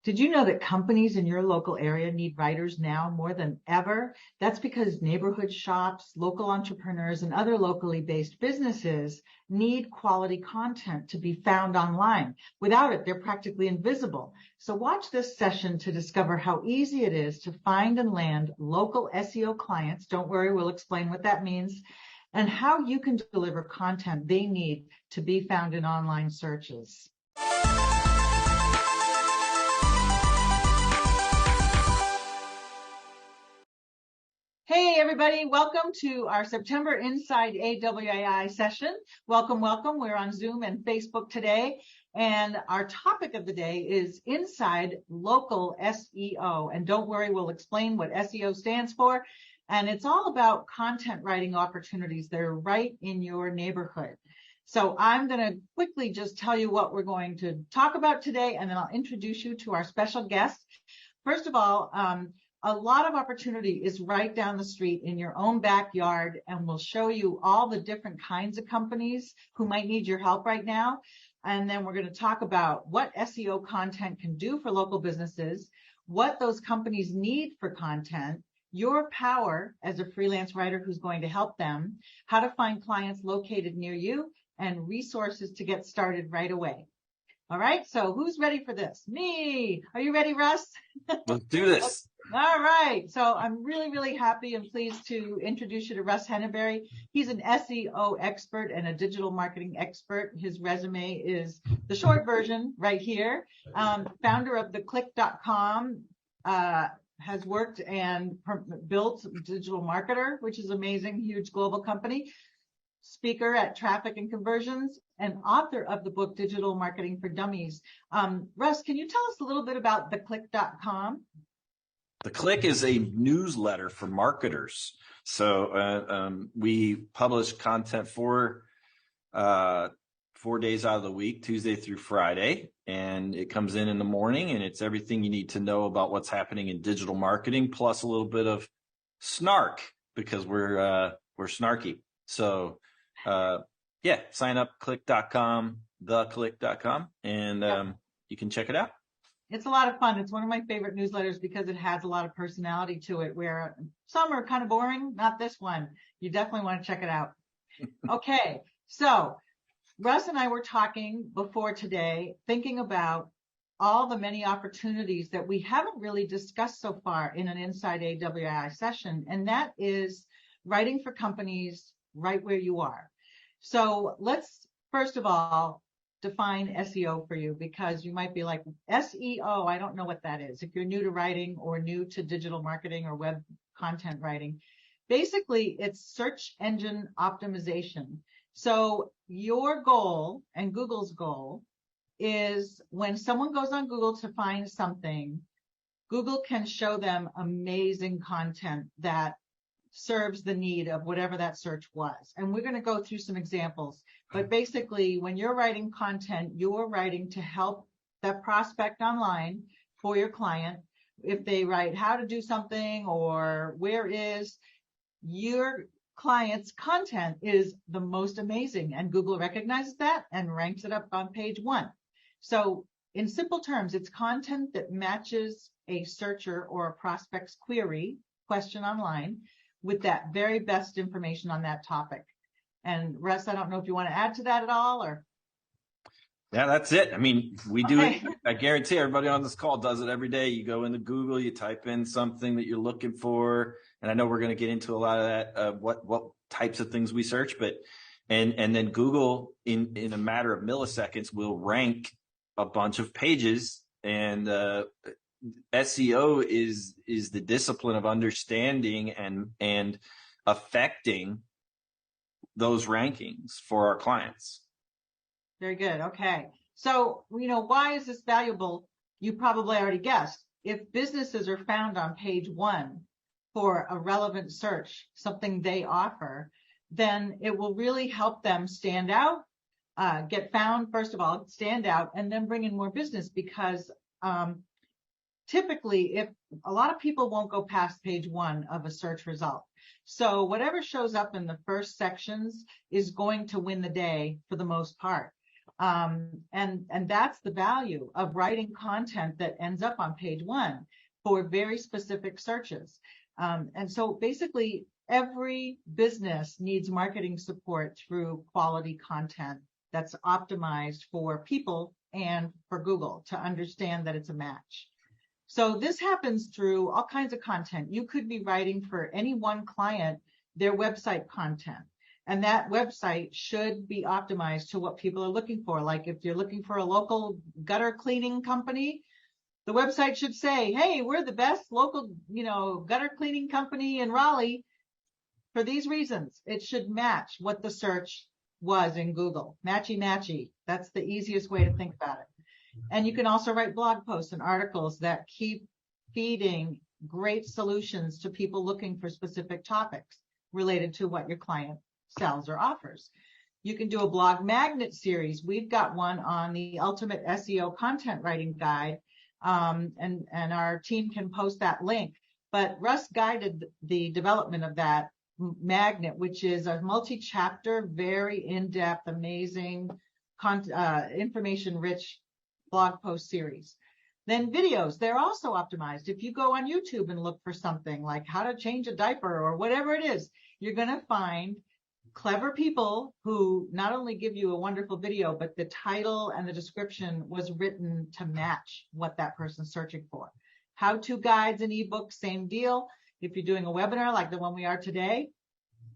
Did you know that companies in your local area need writers now more than ever? That's because neighborhood shops, local entrepreneurs, and other locally based businesses need quality content to be found online. Without it, they're practically invisible. So watch this session to discover how easy it is to find and land local SEO clients. Don't worry, we'll explain what that means, and how you can deliver content they need to be found in online searches. Hey, everybody. Welcome to our September Inside AWAI session. Welcome, welcome. We're on Zoom and Facebook today. And our topic of the day is Inside Local SEO. And don't worry, we'll explain what SEO stands for. And it's all about content writing opportunities that are right in your neighborhood. So I'm going to quickly just tell you what we're going to talk about today, and then I'll introduce you to our special guest. First of all, a lot of opportunity is right down the street in your own backyard, and we'll show you all the different kinds of companies who might need your help right now. And then we're going to talk about what SEO content can do for local businesses, what those companies need for content, your power as a freelance writer who's going to help them, how to find clients located near you, and resources to get started right away. All right, so who's ready for this? Me. Are you ready, Russ? Let's do this. All right, so I'm really, really happy and pleased to introduce you to Russ Henneberry. He's an SEO expert and a digital marketing expert. His resume is the short version right here. Founder of theclick.com, has worked and built Digital Marketer, which is amazing, huge global company. Speaker at Traffic and Conversions, and author of the book Digital Marketing for Dummies. Russ, can you tell us a little bit about theclick.com? The Click is a newsletter for marketers. So we publish content for 4 days out of the week, Tuesday through Friday, and it comes in the morning, and it's everything you need to know about what's happening in digital marketing, plus a little bit of snark because we're snarky. So yeah, sign up, click.com, theclick.com, and you can check it out. It's a lot of fun. It's one of my favorite newsletters because it has a lot of personality to it, where some are kind of boring, not this one. You definitely want to check it out. Okay, so Russ and I were talking before today, thinking about all the many opportunities that we haven't really discussed so far in an Inside AWAI session, and that is writing for companies right where you are. So let's first of all define SEO for you, because you might be like, SEO, I don't know what that is. If you're new to writing or new to digital marketing or web content writing, basically it's search engine optimization. So your goal and Google's goal is when someone goes on Google to find something, Google can show them amazing content that serves the need of whatever that search was. And we're going to go through some examples. But basically, when you're writing content, you're writing to help that prospect online for your client. If they write how to do something or where is, your client's content is the most amazing. And Google recognizes that and ranks it up on page 1. So in simple terms, it's content that matches a searcher or a prospect's query, question online, with that very best information on that topic. And Russ, I don't know if you want to add to that at all, or? Yeah, that's it. I mean, we do it. I guarantee everybody on this call does it every day. You go into Google, you type in something that you're looking for. And I know we're going to get into a lot of that, what types of things we search, but, and then Google in a matter of milliseconds will rank a bunch of pages, and SEO is the discipline of understanding and affecting those rankings for our clients. Very good. Okay. So, why is this valuable? You probably already guessed. If businesses are found on page 1 for a relevant search, something they offer, then it will really help them stand out, get found, first of all, stand out, and then bring in more business, because typically, if a lot of people won't go past page 1 of a search result. So whatever shows up in the first sections is going to win the day for the most part. And that's the value of writing content that ends up on page one for very specific searches. And so basically every business needs marketing support through quality content that's optimized for people and for Google to understand that it's a match. So this happens through all kinds of content. You could be writing for any one client their website content, and that website should be optimized to what people are looking for. Like if you're looking for a local gutter cleaning company, the website should say, hey, we're the best local, gutter cleaning company in Raleigh for these reasons. It should match what the search was in Google. Matchy. That's the easiest way to think about it. And you can also write blog posts and articles that keep feeding great solutions to people looking for specific topics related to what your client sells or offers. You can do a blog magnet series. We've got one on the ultimate SEO content writing guide, and our team can post that link. But Russ guided the development of that magnet, which is a multi-chapter, very in-depth, amazing, information-rich blog post series. Then videos, they're also optimized. If you go on YouTube and look for something like how to change a diaper or whatever it is, you're going to find clever people who not only give you a wonderful video, but the title and the description was written to match what that person's searching for. How-to guides and ebooks, same deal. If you're doing a webinar like the one we are today,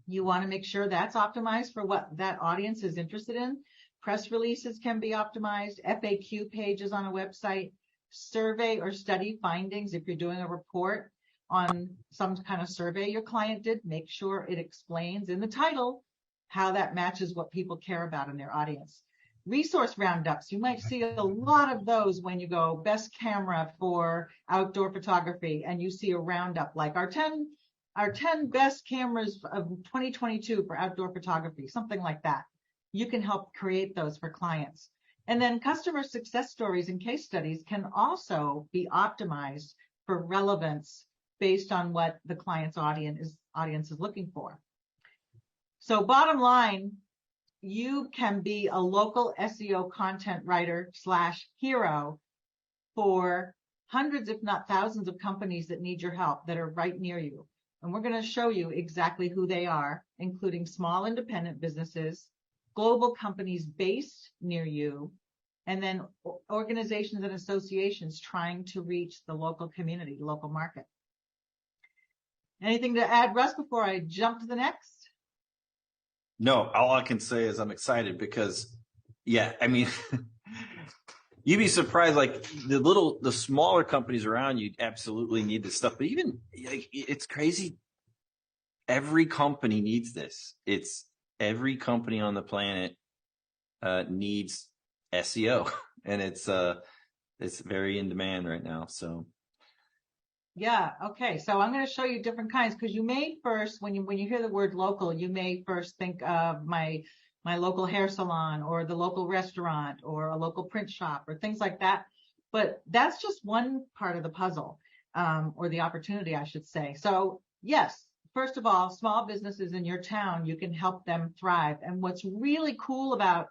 you want to make sure that's optimized for what that audience is interested in. Press releases can be optimized, FAQ pages on a website, survey or study findings. If you're doing a report on some kind of survey your client did, make sure it explains in the title how that matches what people care about in their audience. Resource roundups, you might see a lot of those when you go best camera for outdoor photography and you see a roundup like our 10 best cameras of 2022 for outdoor photography, something like that. You can help create those for clients. And then customer success stories and case studies can also be optimized for relevance based on what the client's audience is looking for. So bottom line, you can be a local SEO content writer / hero for hundreds, if not thousands, of companies that need your help that are right near you. And we're going to show you exactly who they are, including small independent businesses, global companies based near you, and then organizations and associations trying to reach the local community, local market. Anything to add, Russ, before I jump to the next? No, all I can say is I'm excited because, yeah, I mean, you'd be surprised, like the smaller companies around you absolutely need this stuff, but even like, it's crazy. Every company needs this. Every company on the planet needs SEO, and it's very in demand right now. So. Yeah. Okay. So I'm going to show you different kinds, because you may first, when you hear the word local, you may first think of my local hair salon or the local restaurant or a local print shop or things like that. But that's just one part of the puzzle, or the opportunity, I should say. So yes, first of all, small businesses in your town, you can help them thrive. And what's really cool about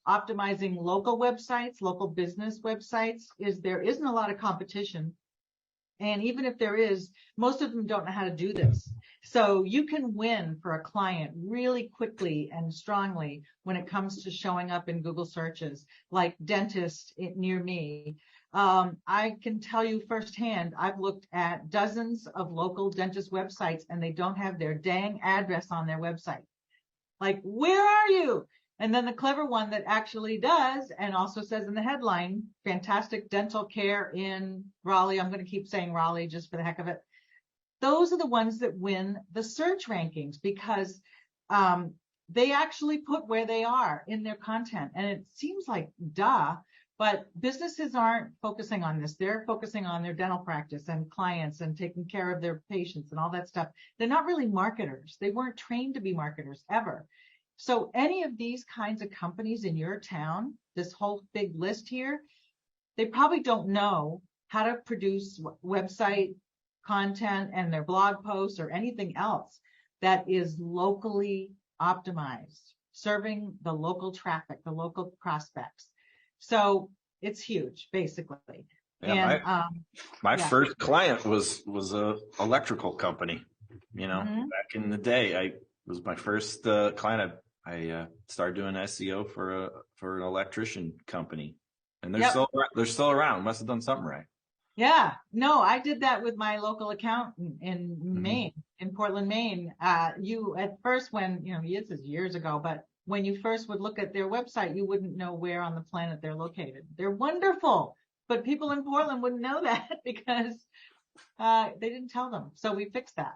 optimizing local websites, local business websites, is there isn't a lot of competition. And even if there is, most of them don't know how to do this. So you can win for a client really quickly and strongly when it comes to showing up in Google searches, like dentist near me. I can tell you firsthand, I've looked at dozens of local dentist websites and they don't have their dang address on their website. Like, where are you? And then the clever one that actually does, and also says in the headline, fantastic dental care in Raleigh. I'm going to keep saying Raleigh just for the heck of it. Those are the ones that win the search rankings because they actually put where they are in their content. And it seems like duh, but businesses aren't focusing on this. They're focusing on their dental practice and clients and taking care of their patients and all that stuff. They're not really marketers. They weren't trained to be marketers ever. So any of these kinds of companies in your town, this whole big list here, they probably don't know how to produce website content and their blog posts or anything else that is locally optimized, serving the local traffic, the local prospects. So it's huge, basically. Yeah, And my yeah. first client was a electrical company. You know, back in the day, I was my first client. I started doing SEO for an electrician company, and they're still around. Must have done something right. Yeah, no, I did that with my local accountant in Mm-hmm. Maine, in Portland, Maine. You at first, when, this is years ago, but when you first would look at their website, you wouldn't know where on the planet they're located. They're wonderful, but people in Portland wouldn't know that because they didn't tell them. So we fixed that.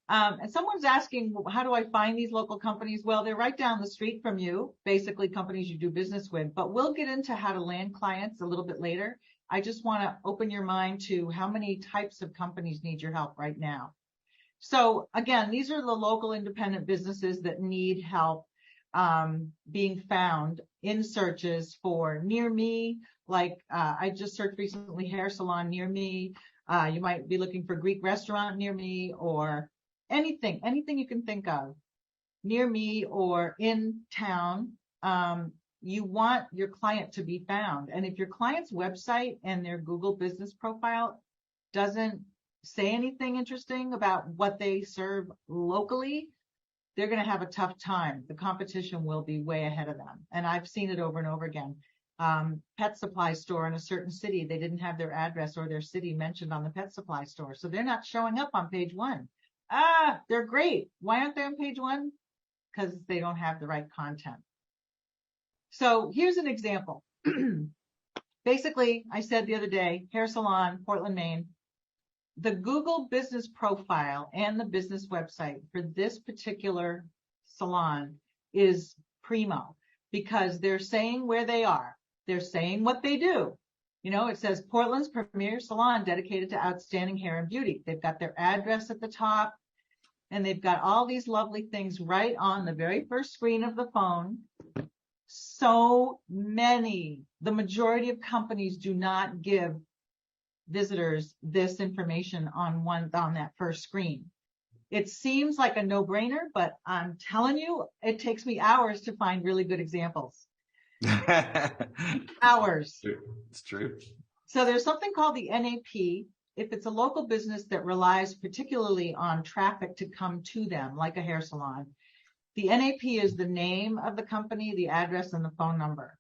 And someone's asking, how do I find these local companies? Well, they're right down the street from you, basically companies you do business with, but we'll get into how to land clients a little bit later. I just want to open your mind to how many types of companies need your help right now. So again, these are the local independent businesses that need help being found in searches for near me. Like I just searched recently, hair salon near me. You might be looking for Greek restaurant near me, or anything you can think of near me or in town. You want your client to be found. And if your client's website and their Google business profile doesn't say anything interesting about what they serve locally, they're going to have a tough time. The competition will be way ahead of them. And I've seen it over and over again. Pet supply store in a certain city, they didn't have their address or their city mentioned on the pet supply store. So they're not showing up on page one. They're great. Why aren't they on page one? Because they don't have the right content. So here's an example. Basically, I said the other day, hair salon, Portland, Maine. The Google business profile and the business website for this particular salon is primo, because they're saying where they are. They're saying what they do. It says Portland's premier salon dedicated to outstanding hair and beauty. They've got their address at the top, and they've got all these lovely things right on the very first screen of the phone. So many, the majority of companies do not give visitors this information on that first screen. It seems like a no-brainer, but I'm telling you, it takes me hours to find really good examples. Hours. It's true. So there's something called the NAP. If it's a local business that relies particularly on traffic to come to them, like a hair salon, the NAP is the name of the company, the address, and the phone number.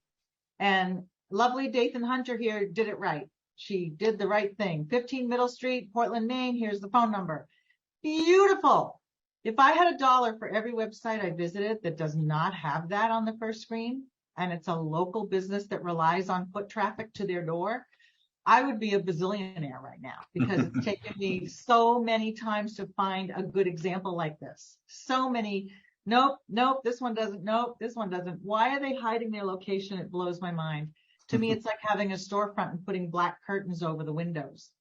And lovely Dathan Hunter here did it right. She did the right thing. 15 Middle Street, Portland, Maine. Here's the phone number. Beautiful. If I had $1 for every website I visited that does not have that on the first screen, and it's a local business that relies on foot traffic to their door, I would be a bazillionaire right now, because it's taken me so many times to find a good example like this. So many. Nope, this one doesn't. Nope, this one doesn't. Why are they hiding their location? It blows my mind. To me, it's like having a storefront and putting black curtains over the windows.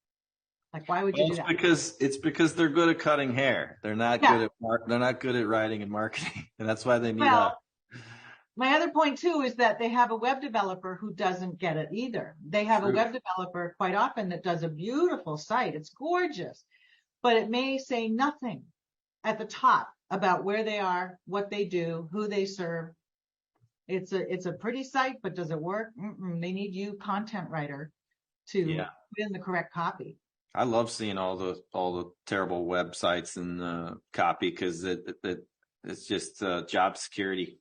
Like, why would you do that? It's because they're good at cutting hair. They're not good at writing and marketing, and that's why they need us. My other point too is that they have a web developer who doesn't get it either. They have a web developer quite often that does a beautiful site. It's gorgeous, but it may say nothing at the top about where they are, what they do, who they serve. It's a pretty site, but does it work? They need you, content writer, to put in the correct copy. I love seeing all the terrible websites and copy, because it's just job security.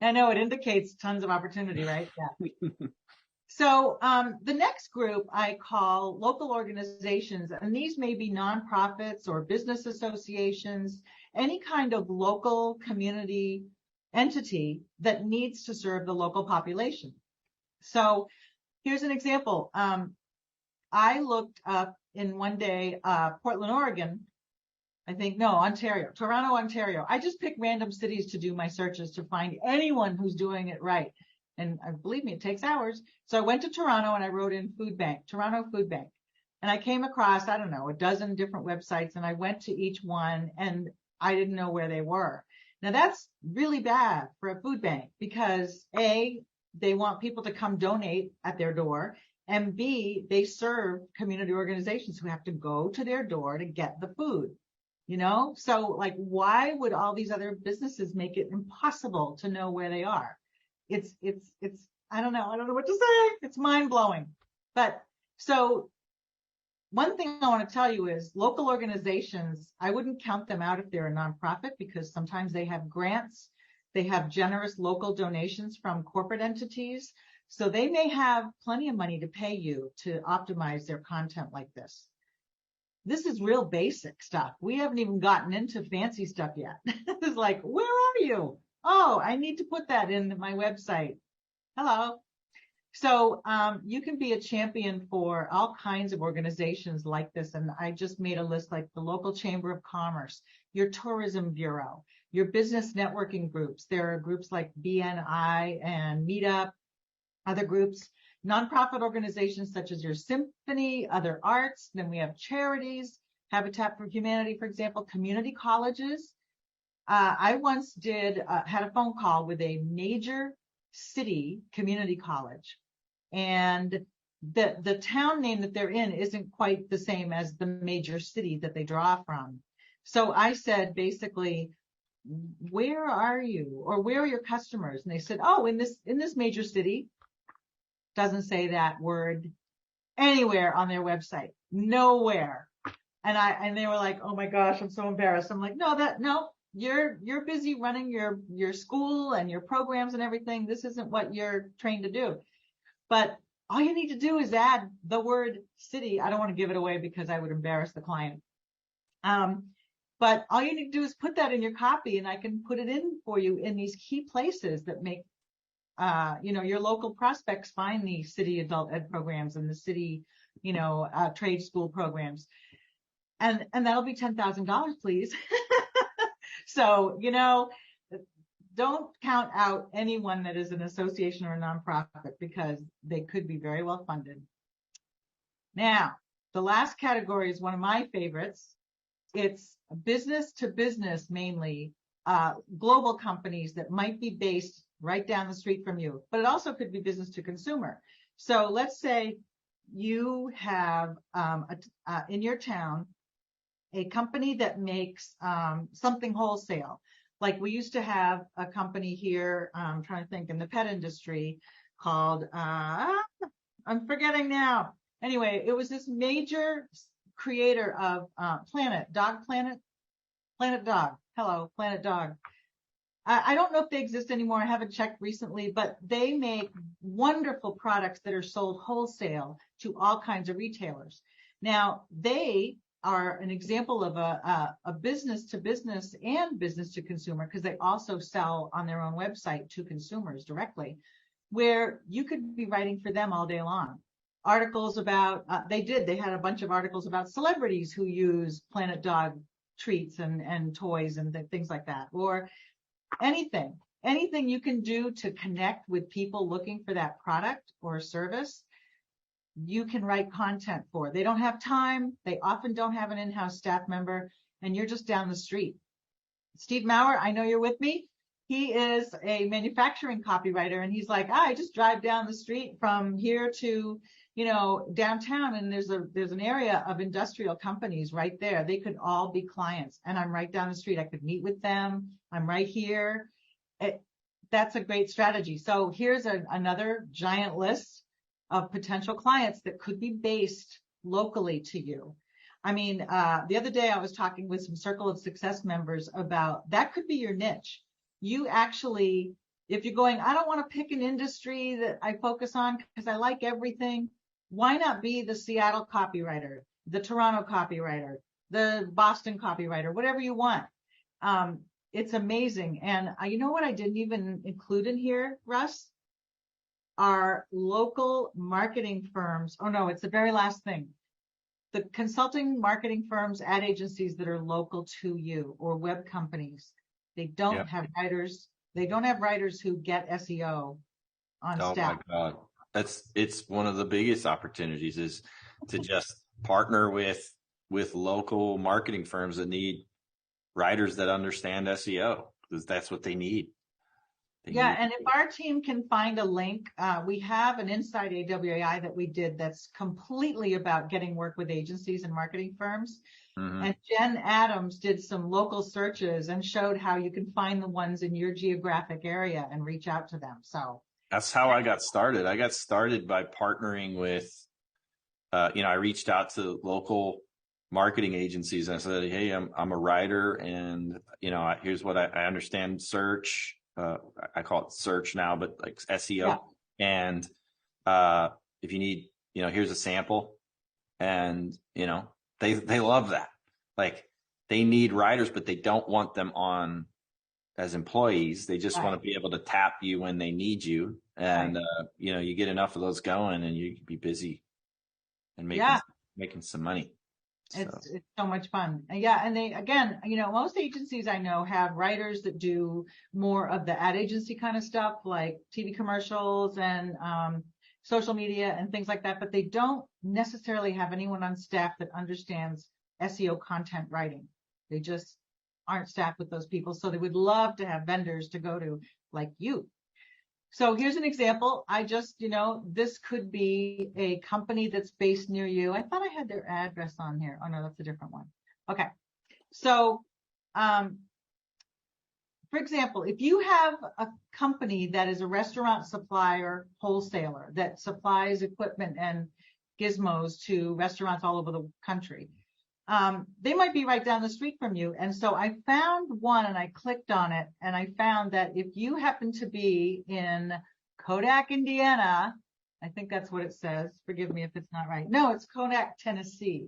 I know, it indicates tons of opportunity, right? Yeah. So the next group I call local organizations, and these may be nonprofits or business associations, any kind of local community entity that needs to serve the local population. So here's an example. I looked up in one day, Portland, Oregon, Toronto, Ontario. I just pick random cities to do my searches to find anyone who's doing it right. And believe me, it takes hours. So I went to Toronto and I wrote in Toronto Food Bank. And I came across, a dozen different websites, and I went to each one and I didn't know where they were. Now that's really bad for a food bank, because A, they want people to come donate at their door, and B, they serve community organizations who have to go to their door to get the food. So like, why would all these other businesses make it impossible to know where they are? I don't know what to say. It's mind blowing. But so one thing I want to tell you is local organizations, I wouldn't count them out if they're a nonprofit, because sometimes they have grants. They have generous local donations from corporate entities. So they may have plenty of money to pay you to optimize their content like this. This is real basic stuff. We haven't even gotten into fancy stuff yet. It's like, where are you? Oh, I need to put that in my website. Hello. So you can be a champion for all kinds of organizations like this. And I just made a list, like the local chamber of commerce, your tourism bureau, your business networking groups. There are groups like BNI and Meetup, other groups, nonprofit organizations such as your symphony, other arts. Then we have charities, Habitat for Humanity, for example, community colleges. I once had a phone call with a major city community college, and the town name that they're in isn't quite the same as the major city that they draw from. So I said, basically, where are you, or where are your customers? And they said, oh, in this major city. Doesn't say that word anywhere on their website, nowhere. And they were like, oh my gosh, I'm so embarrassed. I'm like, no, you're busy running your school and your programs and everything. This isn't what you're trained to do. But all you need to do is add the word city. I don't want to give it away because I would embarrass the client. But all you need to do is put that in your copy, and I can put it in for you in these key places that make your local prospects find the city adult ed programs and the city, trade school programs. And that'll be $10,000, please. So, don't count out anyone that is an association or a nonprofit, because they could be very well funded. Now, the last category is one of my favorites. It's business to business, mainly global companies that might be based right down the street from you, but it also could be business to consumer. So let's say you have in your town a company that makes something wholesale. Like we used to have a company here, I'm trying to think, in the pet industry called, I'm forgetting now. Anyway, it was this major creator of Planet Dog. Hello, Planet Dog. I don't know if they exist anymore. I haven't checked recently, but they make wonderful products that are sold wholesale to all kinds of retailers. Now, they are an example of a business to business and business to consumer, because they also sell on their own website to consumers directly, where you could be writing for them all day long. Articles about, they had a bunch of articles about celebrities who use Planet Dog treats and toys and things like that, or anything you can do to connect with people looking for that product or service, you can write content for. They don't have time. They often don't have an in-house staff member, and you're just down the street. Steve Maurer, I know you're with me. He is a manufacturing copywriter, and he's like, I just drive down the street from here to, downtown, and there's an area of industrial companies right there. They could all be clients, and I'm right down the street. I could meet with them. I'm right here. That's a great strategy. So here's another giant list of potential clients that could be based locally to you. I mean, the other day I was talking with some Circle of Success members about that could be your niche. You actually, if you're going, I don't want to pick an industry that I focus on because I like everything, why not be the Seattle copywriter, the Toronto copywriter, the Boston copywriter, whatever you want. It's amazing. And you know what I didn't even include in here, Russ? Are local marketing firms. Oh no, it's the very last thing. The consulting marketing firms, ad agencies that are local to you, or web companies. They don't have writers. They don't have writers who get SEO on staff. Oh my God. It's one of the biggest opportunities is to just partner with local marketing firms that need writers that understand SEO, because that's what they need. And if our team can find a link, we have an Inside AWAI that we did that's completely about getting work with agencies and marketing firms. Mm-hmm. And Jen Adams did some local searches and showed how you can find the ones in your geographic area and reach out to them. So That's how I got started. I got started by partnering with, I reached out to local marketing agencies and I said, hey, I'm a writer, and here's what I understand search. I call it search now, but like SEO. Yeah. And if you need, here's a sample, and they love that. Like, they need writers, but they don't want them on as employees. They just want to be able to tap you when they need you. And, you get enough of those going and you can be busy and making some money. It's so much fun. And they, again, most agencies I know have writers that do more of the ad agency kind of stuff, like TV commercials and social media and things like that, but they don't necessarily have anyone on staff that understands SEO content writing. They just aren't staffed with those people. So they would love to have vendors to go to, like you. So here's an example. I just, this could be a company that's based near you. I thought I had their address on here. Oh no, that's a different one. Okay. So, for example, if you have a company that is a restaurant supplier, wholesaler that supplies equipment and gizmos to restaurants all over the country, they might be right down the street from you. And so I found one and I clicked on it, and I found that if you happen to be in Kodak, Indiana, I think that's what it says. Forgive me if it's not right. No, it's Kodak, Tennessee.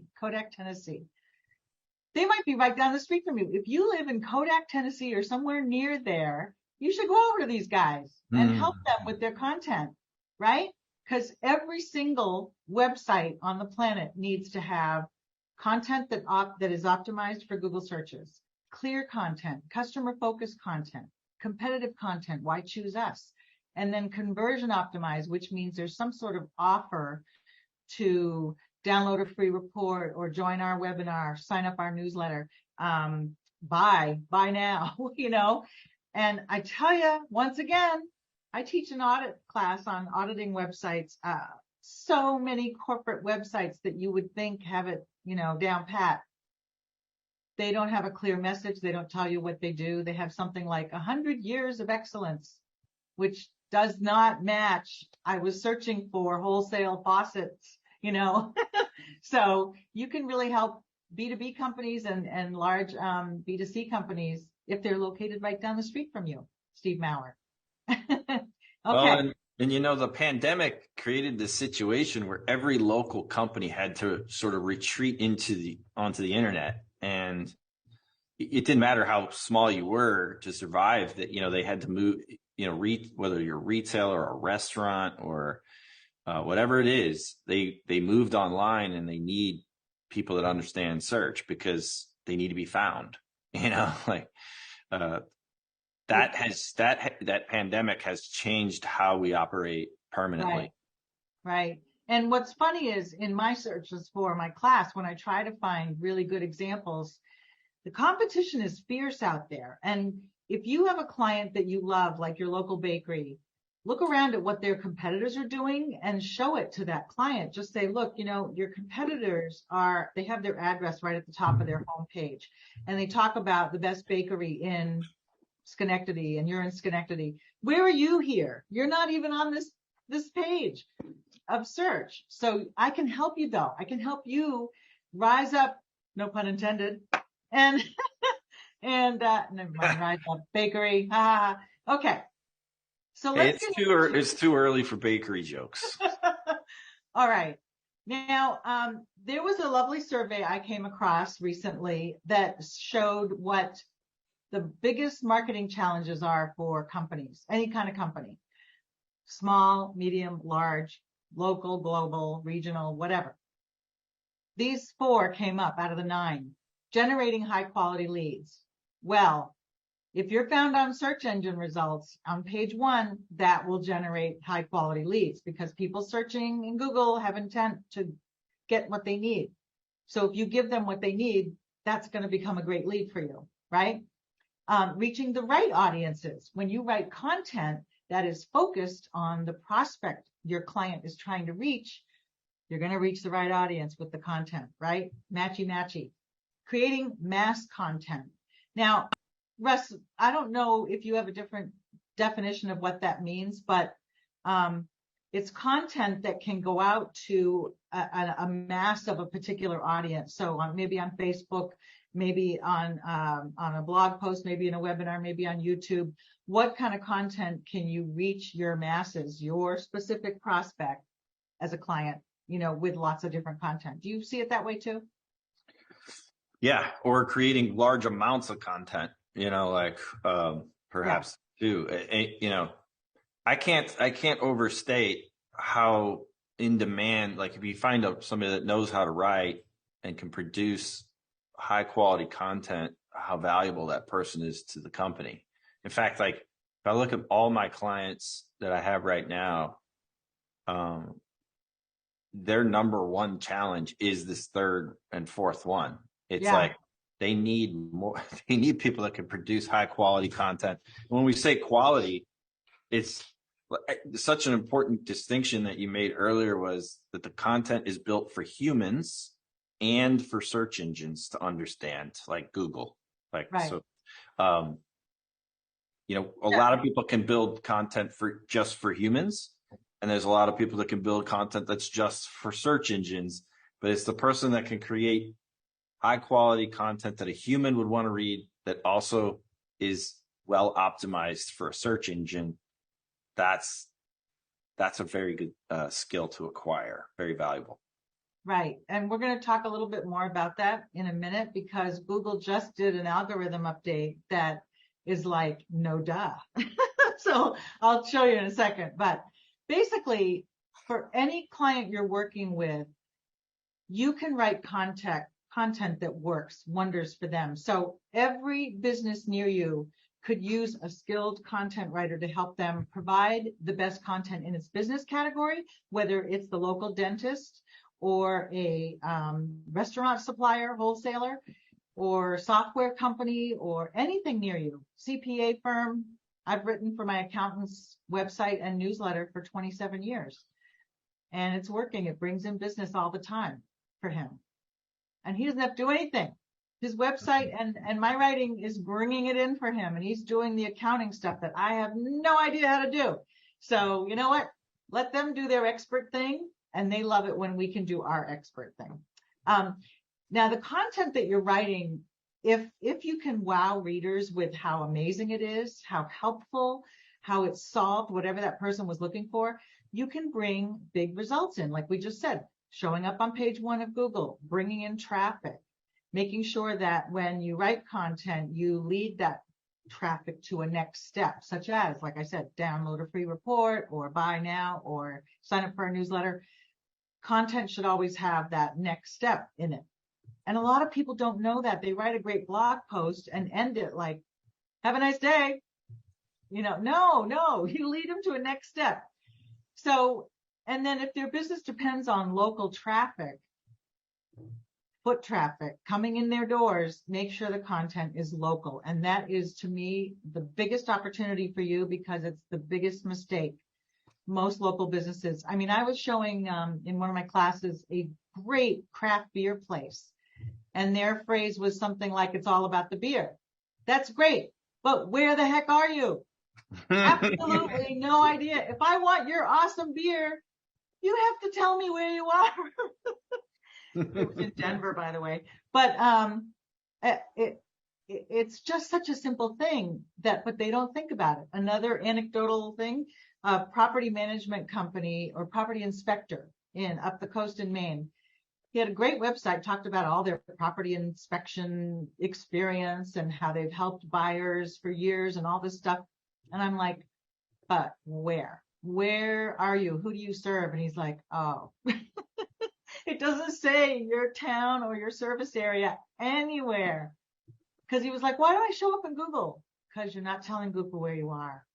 They might be right down the street from you. If you live in Kodak, Tennessee, or somewhere near there, you should go over to these guys and help them with their content, right? Because every single website on the planet needs to have content that is optimized for Google searches, clear content, customer-focused content, competitive content, why choose us? And then conversion optimized, which means there's some sort of offer to download a free report or join our webinar, sign up our newsletter, buy now, And I tell you, once again, I teach an audit class on auditing websites. So many corporate websites that you would think have it, down pat. They don't have a clear message. They don't tell you what they do. They have something like 100 years of excellence, which does not match. I was searching for wholesale faucets, So you can really help B2B companies and large B2C companies if they're located right down the street from you, Steve Maurer. Okay. Well, and the pandemic created this situation where every local company had to sort of retreat onto the internet, and it didn't matter how small you were to survive. That they had to move. Whether you're a retailer or a restaurant or whatever it is, they moved online, and they need people that understand search because they need to be found. That pandemic has changed how we operate permanently. Right. And what's funny is in my searches for my class, when I try to find really good examples, the competition is fierce out there. And if you have a client that you love, like your local bakery, look around at what their competitors are doing and show it to that client. Just say, look, your competitors they have their address right at the top of their homepage, and they talk about the best bakery in Schenectady, and you're in Schenectady. Where are you here? You're not even on this page of search. So I can help you though. I can help you rise up, no pun intended, and never mind, rise up bakery. Okay. So it's too early for bakery jokes. All right. Now, there was a lovely survey I came across recently that showed what the biggest marketing challenges are for companies, any kind of company, small, medium, large, local, global, regional, whatever. These 4 came up out of the 9. Generating high quality leads. Well, if you're found on search engine results on page 1, that will generate high quality leads because people searching in Google have intent to get what they need. So if you give them what they need, that's going to become a great lead for you, right? Reaching the right audiences. When you write content that is focused on the prospect your client is trying to reach, you're going to reach the right audience with the content, right? Matchy. Creating mass content. Now, Russ, I don't know if you have a different definition of what that means, but It's content that can go out to a mass of a particular audience. So maybe on Facebook, maybe on a blog post, maybe in a webinar, maybe on YouTube. What kind of content can you reach your masses, your specific prospect as a client, with lots of different content? Do you see it that way too? Yeah, or creating large amounts of content, perhaps too. I can't overstate how in demand, like if you find somebody that knows how to write and can produce high quality content, how valuable that person is to the company. In fact, like if I look at all my clients that I have right now, their number one challenge is this third and fourth one. It's like they need more, they need people that can produce high quality content. When we say quality, it's such an important distinction that you made earlier, was that the content is built for humans and for search engines to understand, like Google. So, a lot of people can build content just for humans, and there's a lot of people that can build content that's just for search engines, but it's the person that can create high quality content that a human would want to read, that also is well optimized for a search engine. That's a very good skill to acquire, very valuable. Right. And we're going to talk a little bit more about that in a minute, because Google just did an algorithm update that is like, no duh. So I'll show you in a second. But basically, for any client you're working with, you can write content that works wonders for them. So every business near you could use a skilled content writer to help them provide the best content in its business category, whether it's the local dentist or a restaurant supplier, wholesaler, or software company, or anything near you, CPA firm. I've written for my accountant's website and newsletter for 27 years, and it's working. It brings in business all the time for him, and he doesn't have to do anything. His website and my writing is bringing it in for him, and he's doing the accounting stuff that I have no idea how to do. So you know what? Let them do their expert thing, and they love it when we can do our expert thing. Now, the content that you're writing, if you can wow readers with how amazing it is, how helpful, how it solved whatever that person was looking for, you can bring big results in. Like we just said, showing up on page 1 of Google, bringing in traffic, making sure that when you write content, you lead that traffic to a next step, such as, like I said, download a free report, or buy now, or sign up for a newsletter. Content should always have that next step in it. And a lot of people don't know that. They write a great blog post and end it like, have a nice day. No, you lead them to a next step. So, and then if their business depends on local traffic, foot traffic coming in their doors, make sure the content is local. And that is, to me, the biggest opportunity for you, because it's the biggest mistake most local businesses. I mean, I was showing in one of my classes a great craft beer place, and their phrase was something like, it's all about the beer. That's great, but where the heck are you? Absolutely no idea. If I want your awesome beer, you have to tell me where you are. It was in Denver, by the way. But it's just such a simple thing but they don't think about it. Another anecdotal thing, a property management company or property inspector up the coast in Maine. He had a great website, talked about all their property inspection experience and how they've helped buyers for years and all this stuff. And I'm like, but where? Where are you? Who do you serve? And he's like, oh, it doesn't say your town or your service area anywhere. Because he was like, why do I show up in Google? Because you're not telling Google where you are.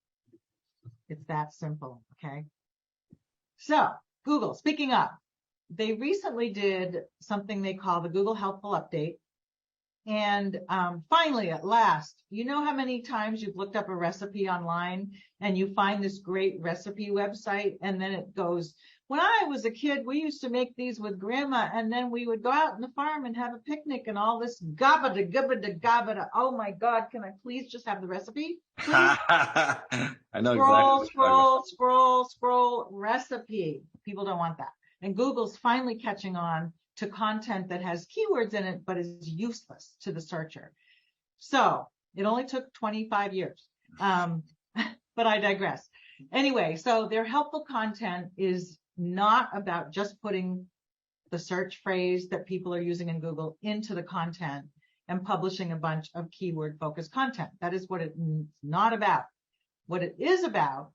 It's that simple, okay? So, Google, speaking of, they recently did something they call the Google Helpful Update. And finally, at last, you know how many times you've looked up a recipe online and you find this great recipe website, and then it goes, when I was a kid, we used to make these with grandma, and then we would go out in the farm and have a picnic and all this gabba gabba gabba. Oh my God, can I please just have the recipe? Please? I know Scroll, exactly. scroll, recipe. People don't want that. And Google's finally catching on to content that has keywords in it, but is useless to the searcher. So it only took 25 years. But I digress. Anyway, so their helpful content is not about just putting the search phrase that people are using in Google into the content and publishing a bunch of keyword focused content. That is what it's not about. What it is about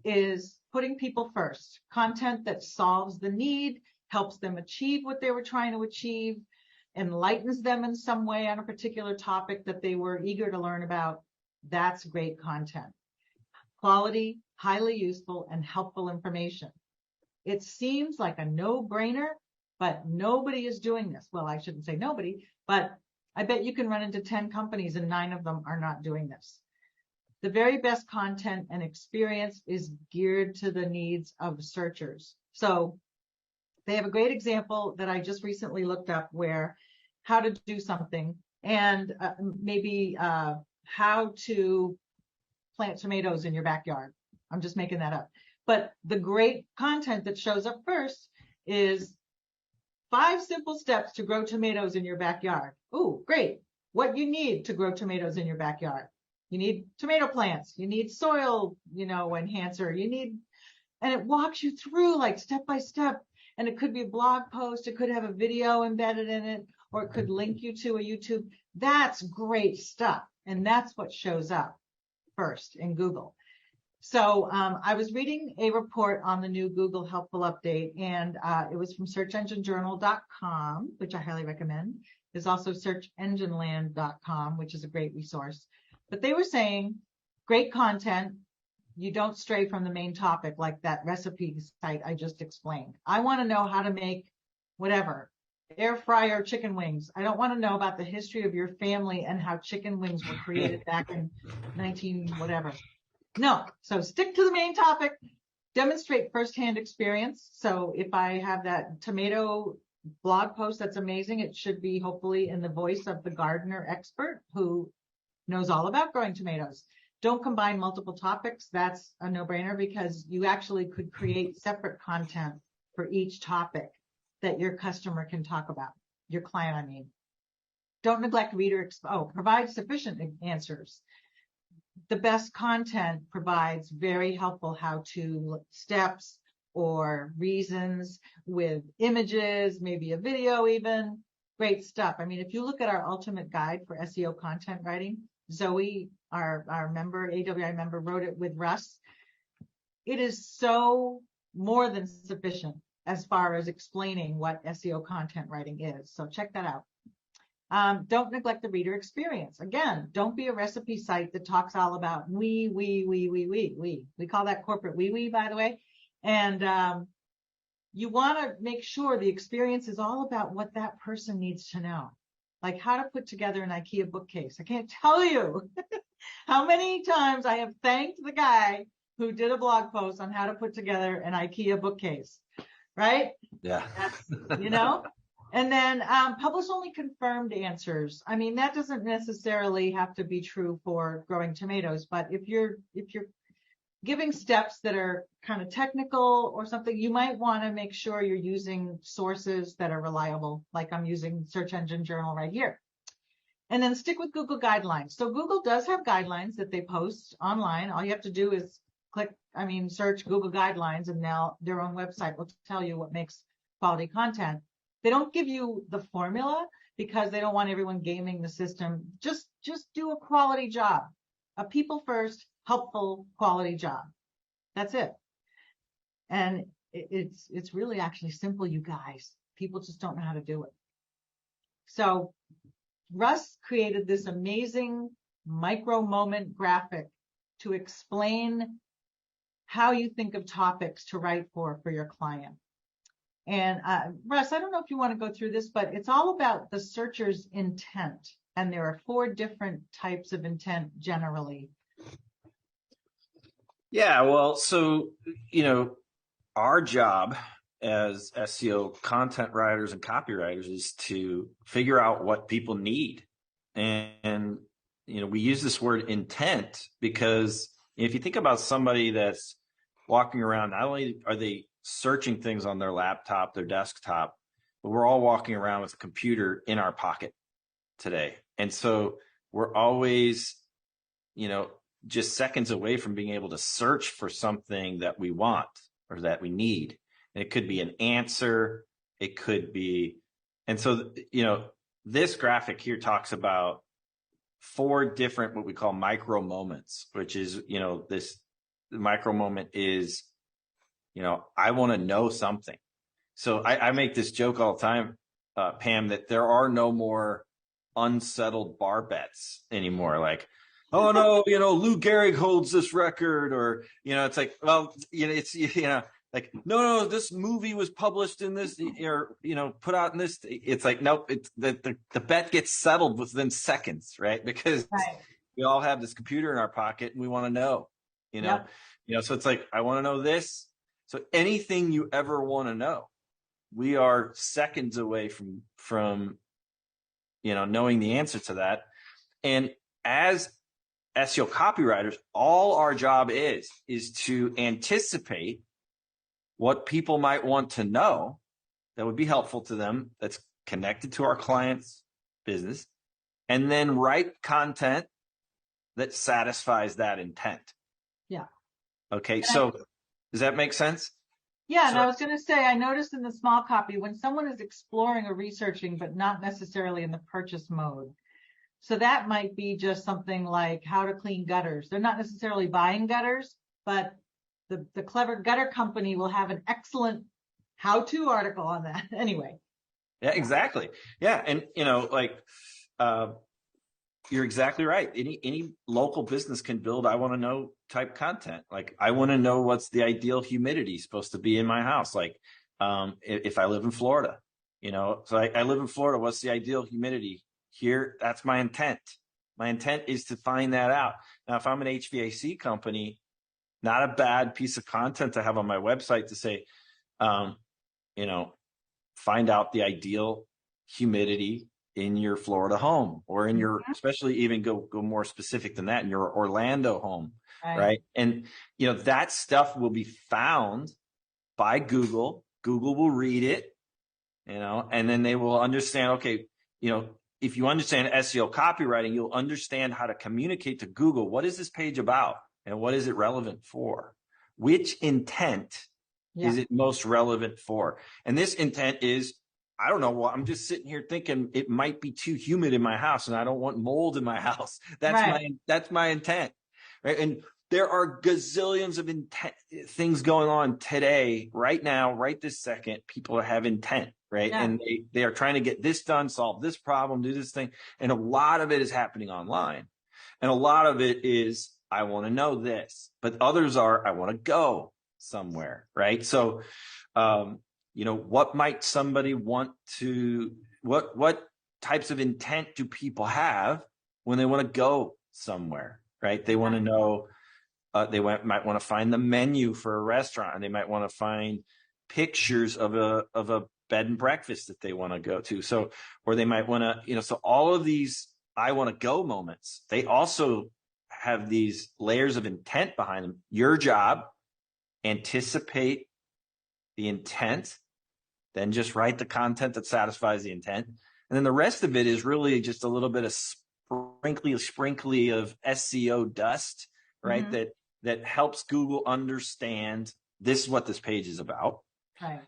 is putting people first, content that solves the need, helps them achieve what they were trying to achieve, enlightens them in some way on a particular topic that they were eager to learn about. That's great content. Quality, highly useful, and helpful information. It seems like a no-brainer, but nobody is doing this. Well, I shouldn't say nobody, but I bet you can run into 10 companies and 9 of them are not doing this. The very best content and experience is geared to the needs of searchers. So they have a great example that I just recently looked up where how to do something and maybe how to plant tomatoes in your backyard. I'm just making that up. But the great content that shows up first is 5 simple steps to grow tomatoes in your backyard. Ooh, great. What you need to grow tomatoes in your backyard. You need tomato plants. You need soil, enhancer. And it walks you through like step by step. And it could be a blog post. It could have a video embedded in it, or it could link you to a YouTube. That's great stuff. And that's what shows up first in Google. So I was reading a report on the new Google Helpful Update, and it was from searchenginejournal.com, which I highly recommend. There's also searchengineland.com, which is a great resource. But they were saying, great content, you don't stray from the main topic like that recipe site I just explained. I want to know how to make whatever, air fryer chicken wings. I don't want to know about the history of your family and how chicken wings were created back in 19 whatever. No, so stick to the main topic, demonstrate firsthand experience. So if I have that tomato blog post, that's amazing. It should be hopefully in the voice of the gardener expert who knows all about growing tomatoes. Don't combine multiple topics. That's a no-brainer because you actually could create separate content for each topic that your customer can talk about, your client, I mean. Don't neglect provide sufficient answers. The best content provides very helpful how-to steps or reasons with images, maybe a video even. Great stuff. I mean, if you look at our ultimate guide for SEO content writing, Zoe, our member, AWI member, wrote it with Russ. It is so more than sufficient as far as explaining what SEO content writing is. So check that out. Don't neglect the reader experience. Again, don't be a recipe site that talks all about we. We call that corporate we, by the way. And you want to make sure the experience is all about what that person needs to know. Like how to put together an IKEA bookcase. I can't tell you how many times I have thanked the guy who did a blog post on how to put together an IKEA bookcase, right? Yeah. And then publish only confirmed answers. I mean, that doesn't necessarily have to be true for growing tomatoes, but if you're giving steps that are kind of technical or something, you might want to make sure you're using sources that are reliable, like I'm using Search Engine Journal right here. And then stick with Google guidelines. So Google does have guidelines that they post online. All you have to do is search Google guidelines, and now their own website will tell you what makes quality content. They don't give you the formula because they don't want everyone gaming the system. Just do a quality job, a people first, helpful quality job. That's it. And it's really actually simple, you guys. People just don't know how to do it. So Russ created this amazing micro moment graphic to explain how you think of topics to write for your client. And Russ, I don't know if you want to go through this, but it's all about the searcher's intent. And there are 4 different types of intent generally. Yeah, well, so, our job as SEO content writers and copywriters is to figure out what people need. And we use this word intent because if you think about somebody that's walking around, not only are they searching things on their laptop, their desktop, but we're all walking around with a computer in our pocket today. And so we're always, just seconds away from being able to search for something that we want or that we need. And it could be an answer. It could be, and so, this graphic here talks about 4 different, what we call micro moments, which is, this micro moment is, I want to know something. So I make this joke all the time, Pam, that there are no more unsettled bar bets anymore. Like, oh no, Lou Gehrig holds this record, or, it's like, well, it's, like, no, this movie was published in this, or, put out in this. It's like, nope, it's the bet gets settled within seconds, right? Because we all have this computer in our pocket and we want to know, so it's like, I want to know this. So anything you ever want to know, we are seconds away from knowing the answer to that. And as SEO copywriters, all our job is to anticipate what people might want to know that would be helpful to them, that's connected to our client's business, and then write content that satisfies that intent. Yeah. Okay. So does that make sense? Yeah. And I was going to say, I noticed in the small copy, when someone is exploring or researching, but not necessarily in the purchase mode. So that might be just something like how to clean gutters. They're not necessarily buying gutters, but the clever gutter company will have an excellent how-to article on that anyway. Yeah, exactly. Yeah. And, you're exactly right. Any local business can build I want to know type content. Like, I want to know what's the ideal humidity supposed to be in my house. Like, if I live in Florida, so I live in Florida, what's the ideal humidity here? That's my intent. My intent is to find that out. Now, if I'm an HVAC company, not a bad piece of content to have on my website to say, find out the ideal humidity in your Florida home, or in your, especially even go more specific than that, in your Orlando home, right? And, that stuff will be found by Google. Google will read it, and then they will understand, okay, if you understand SEO copywriting, you'll understand how to communicate to Google, what is this page about and what is it relevant for? Which intent is it most relevant for? And this intent is, I don't know. Well, I'm just sitting here thinking it might be too humid in my house and I don't want mold in my house. That's my intent, right? And there are gazillions of things going on today, right now, right this second. People have intent, right? And they are trying to get this done, solve this problem, do this thing. And a lot of it is happening online. And a lot of it is, I want to know this, but others are, I want to go somewhere, right? So, what might somebody want to, what types of intent do people have when they want to go somewhere, right? They want to know, might want to find the menu for a restaurant, and they might want to find pictures of a bed and breakfast that they want to go to. So, or they might want to, so all of these I want to go moments, they also have these layers of intent behind them. Your job, anticipate the intent, then just write the content that satisfies the intent. And then the rest of it is really just a little bit of sprinkly of SEO dust, right? That helps Google understand this is what this page is about. Right.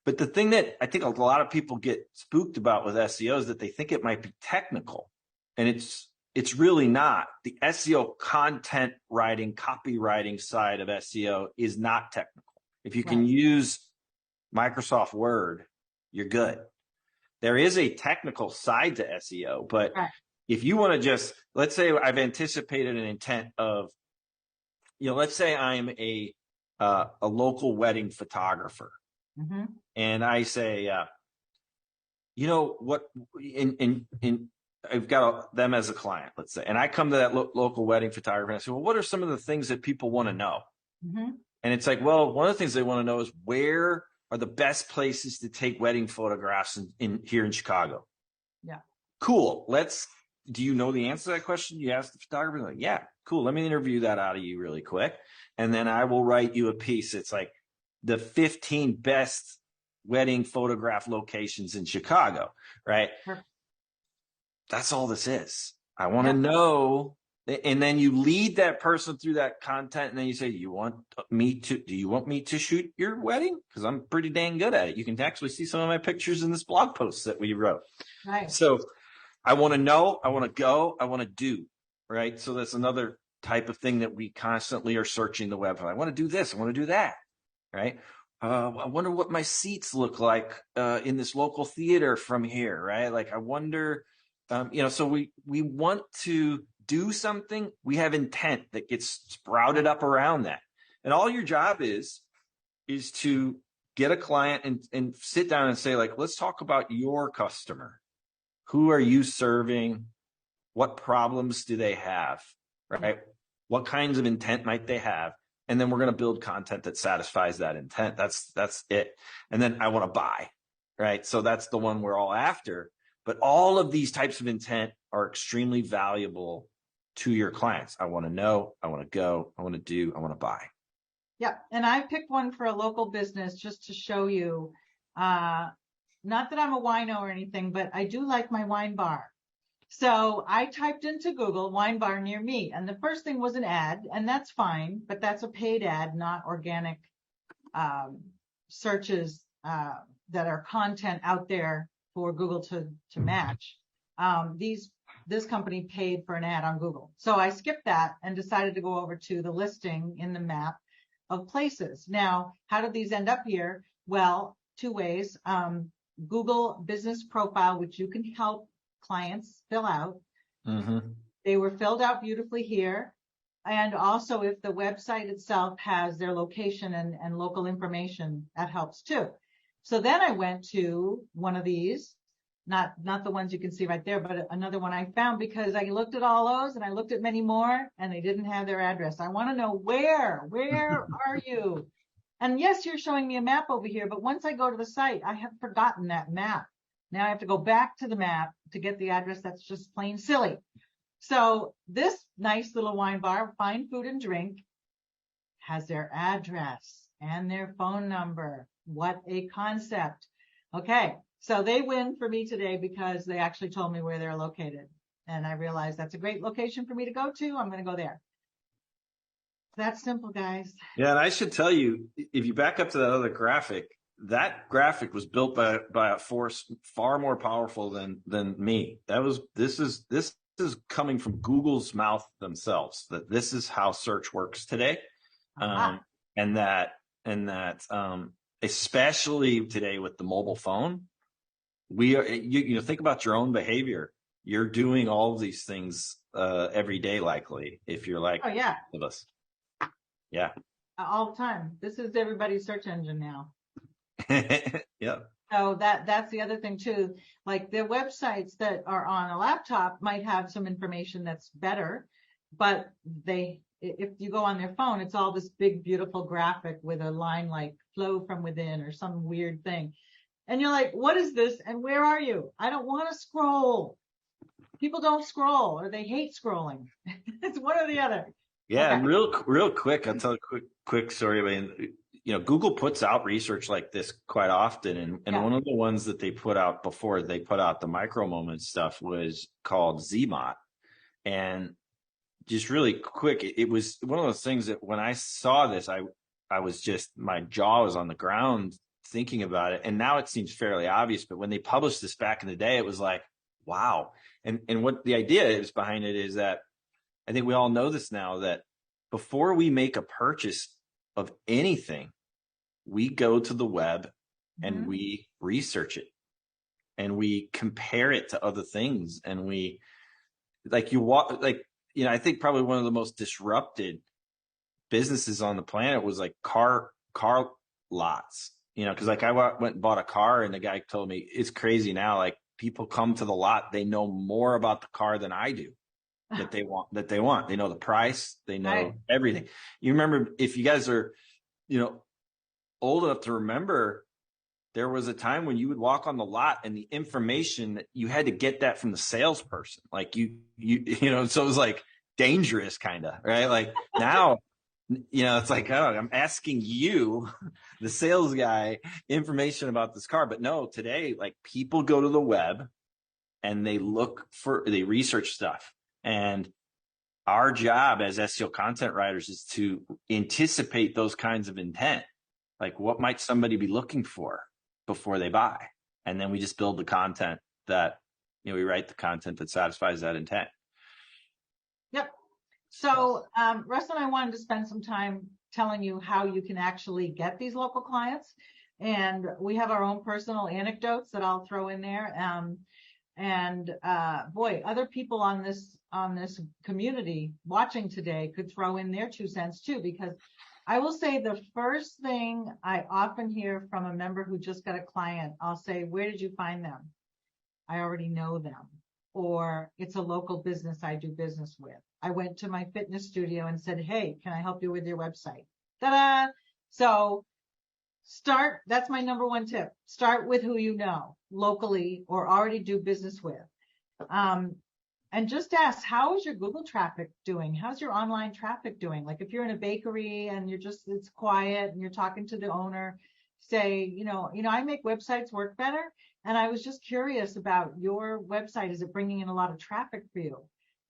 But the thing that I think a lot of people get spooked about with SEO is that they think it might be technical, and it's really not. The SEO content writing, copywriting side of SEO is not technical. If you can use Microsoft Word, you're good. There is a technical side to SEO, but if you want to just, let's say I've anticipated an intent of, let's say I'm a local wedding photographer, and I say, what, in I've got them as a client, let's say, and I come to that local wedding photographer and I say, well, what are some of the things that people want to know? And it's like, well, one of the things they want to know is where are the best places to take wedding photographs in here in Chicago? Yeah. Cool. Do you know the answer to that question? You ask the photographer, like, yeah, cool. Let me interview that out of you really quick. And then I will write you a piece. It's like the 15 best wedding photograph locations in Chicago, right? Perfect. That's all this is. I want to know. And then you lead that person through that content. And then you say, do you want me to shoot your wedding? Because I'm pretty dang good at it. You can actually see some of my pictures in this blog post that we wrote. Right. So I want to know, I want to go, I want to do, right? So that's another type of thing that we constantly are searching the web for. I want to do this, I want to do that, right? I wonder what my seats look like in this local theater from here, right? Like, I wonder, so we want to do something. We have intent that gets sprouted up around that. And all your job is to get a client and sit down and say, like, let's talk about your customer. Who are you serving? What problems do they have, right? What kinds of intent might they have? And then we're going to build content that satisfies that intent. That's it. And then I want to buy, right? So that's the one we're all after. But all of these types of intent are extremely valuable to your clients. I want to know, I want to go, I want to do, I want to buy. Yeah. And I picked one for a local business just to show you, not that I'm a wino or anything, but I do like my wine bar. So I typed into Google wine bar near me, and the first thing was an ad, and that's fine, but that's a paid ad, not organic searches that are content out there for Google to match. This company paid for an ad on Google. So I skipped that and decided to go over to the listing in the map of places. Now, how did these end up here? Well, two ways. Google business profile, which you can help clients fill out. Mm-hmm. They were filled out beautifully here. And also, if the website itself has their location and local information, that helps too. So then I went to one of these, not the ones you can see right there, but another one I found, because I looked at all those and I looked at many more and they didn't have their address. I want to know where are you? And yes, you're showing me a map over here, but once I go to the site, I have forgotten that map. Now I have to go back to the map to get the address. That's just plain silly. So this nice little wine bar, Fine Food and Drink, has their address and their phone number. What a concept. Okay, so they win for me today because they actually told me where they're located. And I realized that's a great location for me to go to. I'm going to go there. That's simple, guys. Yeah, and I should tell you, if you back up to that graphic was built by a force far more powerful than me. This is coming from Google's mouth themselves, that this is how search works today. And that especially today with the mobile phone, we are, think about your own behavior. You're doing all of these things every day, likely, if you're like, oh yeah, of us. Yeah. All the time. This is everybody's search engine now. Yeah. So that's the other thing too. Like the websites that are on a laptop might have some information that's better, but if you go on their phone, it's all this big, beautiful graphic with a line like flow from within or some weird thing. And you're like, what is this? And where are you? I don't want to scroll. People don't scroll, or they hate scrolling. It's one or the other. Yeah. Okay. And real quick, I'll tell a quick story. I mean, Google puts out research like this quite often. And one of the ones that they put out before they put out the micro moment stuff was called ZMOT. And just really quick, it was one of those things that when I saw this, I was just, my jaw was on the ground thinking about it. And now it seems fairly obvious, but when they published this back in the day, it was like, wow. And what the idea is behind it is that I think we all know this now, that before we make a purchase of anything, we go to the web and we research it and we compare it to other things. And we I think probably one of the most disrupted businesses on the planet was like car lots, cause like I went and bought a car and the guy told me it's crazy now. Like people come to the lot, they know more about the car than I do. That they want. They know the price. They know everything. You remember, if you guys are old enough to remember there was a time when you would walk on the lot and the information that you had to get that from the salesperson. Like so it was like dangerous kind of, right? Like now, it's like, oh, I'm asking you, the sales guy, information about this car. But no, today, like people go to the web and they research stuff. And our job as SEO content writers is to anticipate those kinds of intent. Like what might somebody be looking for before they buy? And then we just build the content that, we write the content that satisfies that intent. Yep. So Russ and I wanted to spend some time telling you how you can actually get these local clients. And we have our own personal anecdotes that I'll throw in there. Boy, other people on this community watching today could throw in their 2 cents too, because I will say the first thing I often hear from a member who just got a client, I'll say, where did you find them? I already know them. Or it's a local business I do business with. I went to my fitness studio and said, hey, can I help you with your website? Ta-da! So that's my number 1 tip. Start with who you know locally or already do business with. And just ask, how is your Google traffic doing? How's your online traffic doing? Like if you're in a bakery and it's quiet and you're talking to the owner, say, I make websites work better. And I was just curious about your website. Is it bringing in a lot of traffic for you?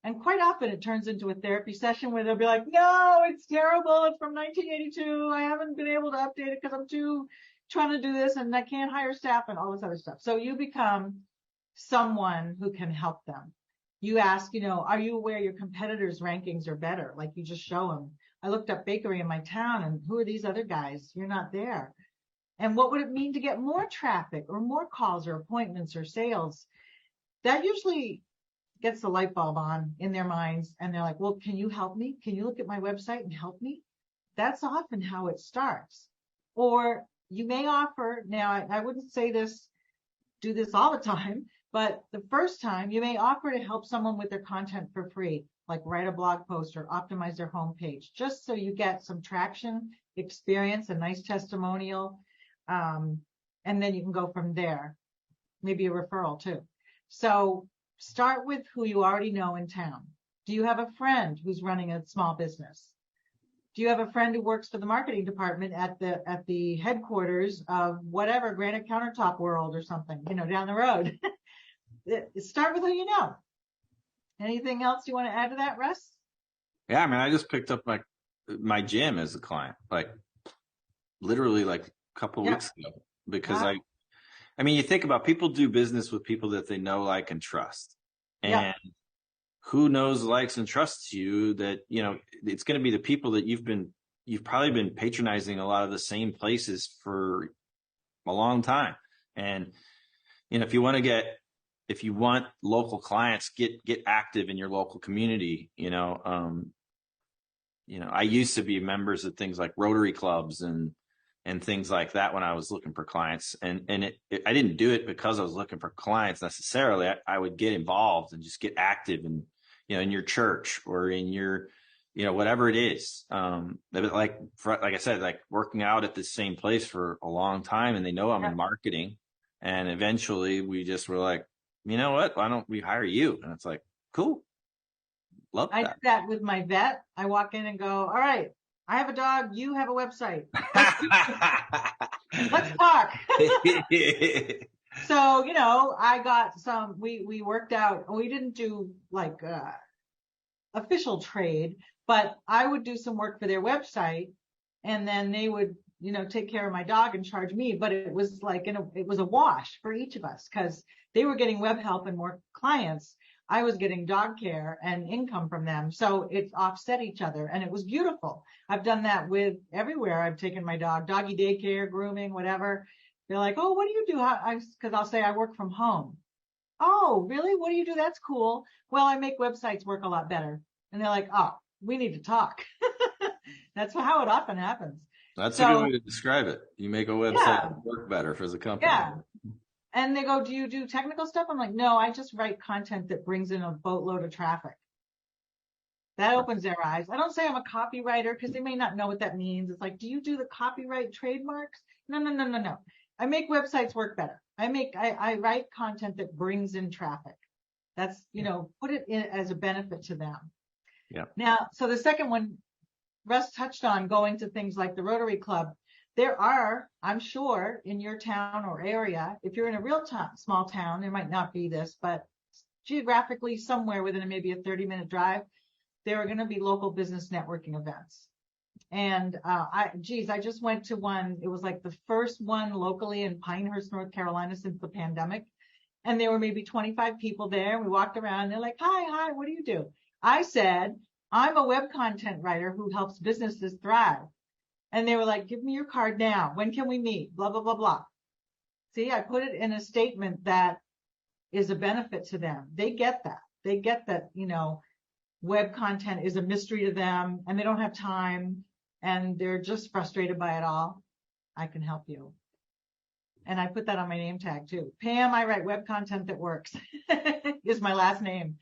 And quite often it turns into a therapy session where they'll be like, no, it's terrible. It's from 1982. I haven't been able to update it because I'm trying to do this and I can't hire staff and all this other stuff. So you become someone who can help them. You ask, are you aware your competitors' rankings are better? Like you just show them. I looked up bakery in my town and who are these other guys? You're not there. And what would it mean to get more traffic or more calls or appointments or sales? That usually gets the light bulb on in their minds. And they're like, well, can you help me? Can you look at my website and help me? That's often how it starts. Or you may offer, now I wouldn't say do this all the time, but the first time you may offer to help someone with their content for free, like write a blog post or optimize their homepage, just so you get some traction, experience, a nice testimonial. And then you can go from there, maybe a referral too. So start with who you already know in town. Do you have a friend who's running a small business? Do you have a friend who works for the marketing department at the headquarters of whatever, Granite Countertop World or something, down the road? Start with who you know. Anything else you want to add to that, Russ? Yeah, I mean, I just picked up my gym as a client, like literally like a couple of weeks ago, because I mean, you think about people do business with people that they know, like, and trust. And who knows, likes, and trusts you that, it's going to be the people that you've probably been patronizing a lot of the same places for a long time. And, if you want local clients, get active in your local community. I used to be members of things like Rotary clubs and things like that when I was looking for clients. And I didn't do it because I was looking for clients necessarily. I would get involved and just get active in your church or in your, whatever it is. Like I said, like working out at the same place for a long time, and they know I'm in marketing. And eventually we just were like, you know what? Why don't we hire you? And it's like, cool. Love that. I did that with my vet. I walk in and go, all right, I have a dog. You have a website. Let's talk. So, I got we worked out, we didn't do like official trade, but I would do some work for their website and then they would, take care of my dog and charge me. But it was like, it was a wash for each of us because they were getting web help and more clients. I was getting dog care and income from them. So it offset each other and it was beautiful. I've done that with everywhere. I've taken my dog, doggy daycare, grooming, whatever. They're like, oh, what do you do? Because I'll say I work from home. Oh, really? What do you do? That's cool. Well, I make websites work a lot better. And they're like, oh, we need to talk. That's how it often happens. That's a good way to describe it. You make a website work better for the company. Yeah. And they go, do you do technical stuff? I'm like, no, I just write content that brings in a boatload of traffic. That opens their eyes. I don't say I'm a copywriter because they may not know what that means. It's like, do you do the copyright trademarks? No. I make websites work better. I write content that brings in traffic. That's, put it in as a benefit to them. Yeah. Now, so the second one, Russ touched on going to things like the Rotary Club. There are, I'm sure, in your town or area, if you're in a real small town, there might not be this, but geographically somewhere within maybe a 30-minute drive, there are going to be local business networking events. And I just went to one. It was like the first one locally in Pinehurst, North Carolina since the pandemic. And there were maybe 25 people there. We walked around and they're like, hi, what do you do? I said, I'm a web content writer who helps businesses thrive. And they were like, give me your card now. When can we meet? Blah, blah, blah, blah. See, I put it in a statement that is a benefit to them. They get that. They get that, web content is a mystery to them and they don't have time and they're just frustrated by it all. I can help you. And I put that on my name tag too. Pam, I write web content that works is my last name.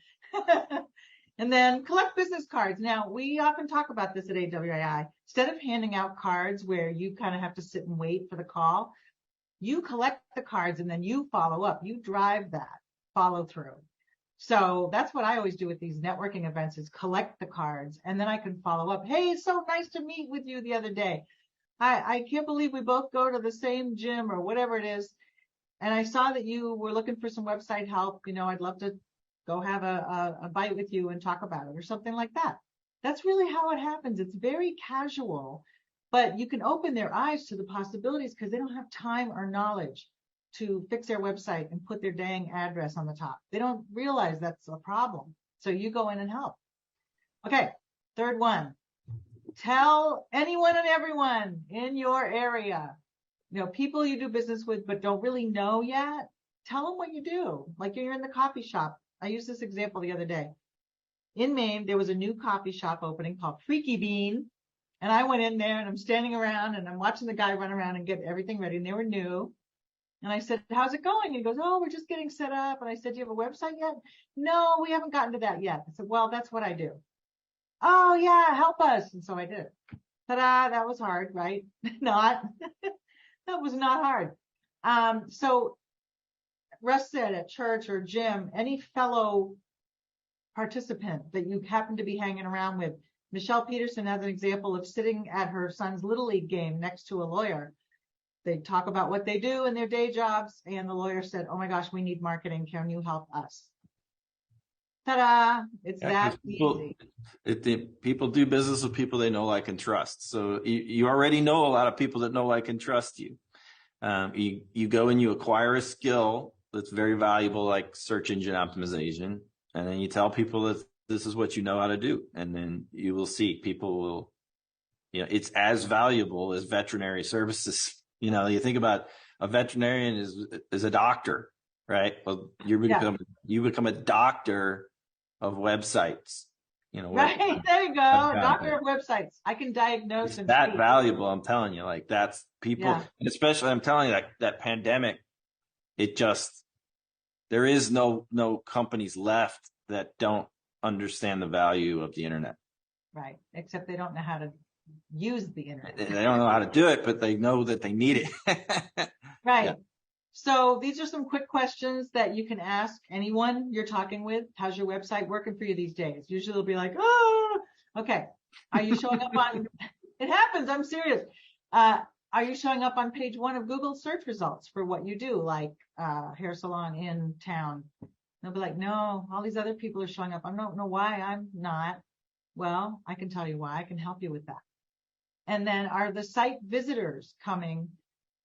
And then collect business cards. Now, we often talk about this at AWAI. Instead of handing out cards where you kind of have to sit and wait for the call, you collect the cards and then you follow up. You drive that follow through. So that's what I always do with these networking events is collect the cards and then I can follow up. Hey, it's so nice to meet with you the other day. I can't believe we both go to the same gym or whatever it is. And I saw that you were looking for some website help. I'd love to go have a bite with you and talk about it or something like that. That's really how it happens. It's very casual, but you can open their eyes to the possibilities because they don't have time or knowledge to fix their website and put their dang address on the top. They don't realize that's a problem. So you go in and help. Okay, third one. Tell anyone and everyone in your area, people you do business with but don't really know yet, tell them what you do. Like you're in the coffee shop. I used this example the other day. In Maine, there was a new coffee shop opening called Freaky Bean. And I went in there and I'm standing around and I'm watching the guy run around and get everything ready. And they were new. And I said, how's it going? And he goes, oh, we're just getting set up. And I said, do you have a website yet? No, we haven't gotten to that yet. I said, well, that's what I do. Oh, yeah, help us. And so I did. Ta-da, that was hard, right? Not. That was not hard. So Russ said at church or gym, any fellow participant that you happen to be hanging around with. Michelle Peterson has an example of sitting at her son's Little League game next to a lawyer. They talk about what they do in their day jobs, and the lawyer said, oh my gosh, we need marketing. Can you help us? Ta-da! It's that easy. People do business with people they know, like, and trust. So you already know a lot of people that know, like, and trust you. You go and you acquire a skill that's very valuable, like search engine optimization, and then you tell people that this is what you know how to do, and then you will see people will, it's as valuable as veterinary services. You think about a veterinarian is a doctor, right? Well, you become a doctor of websites. Right, there you go. Doctor of websites. I can diagnose and that speak. Valuable. I'm telling you, like that's people, and especially I'm telling you that pandemic, there is no companies left that don't understand the value of the internet. Right. Except they don't know how to use the internet. They don't know how to do it, but they know that they need it. Right. Yeah. So these are some quick questions that you can ask anyone you're talking with. How's your website working for you these days? Usually they'll be like, oh, okay. Are you showing up on, it happens, I'm serious. Are you showing up on page 1 of Google search results for what you do, like hair salon in town? They'll be like, no, all these other people are showing up. I don't know why I'm not. Well, I can tell you why. I can help you with that. And then are the site visitors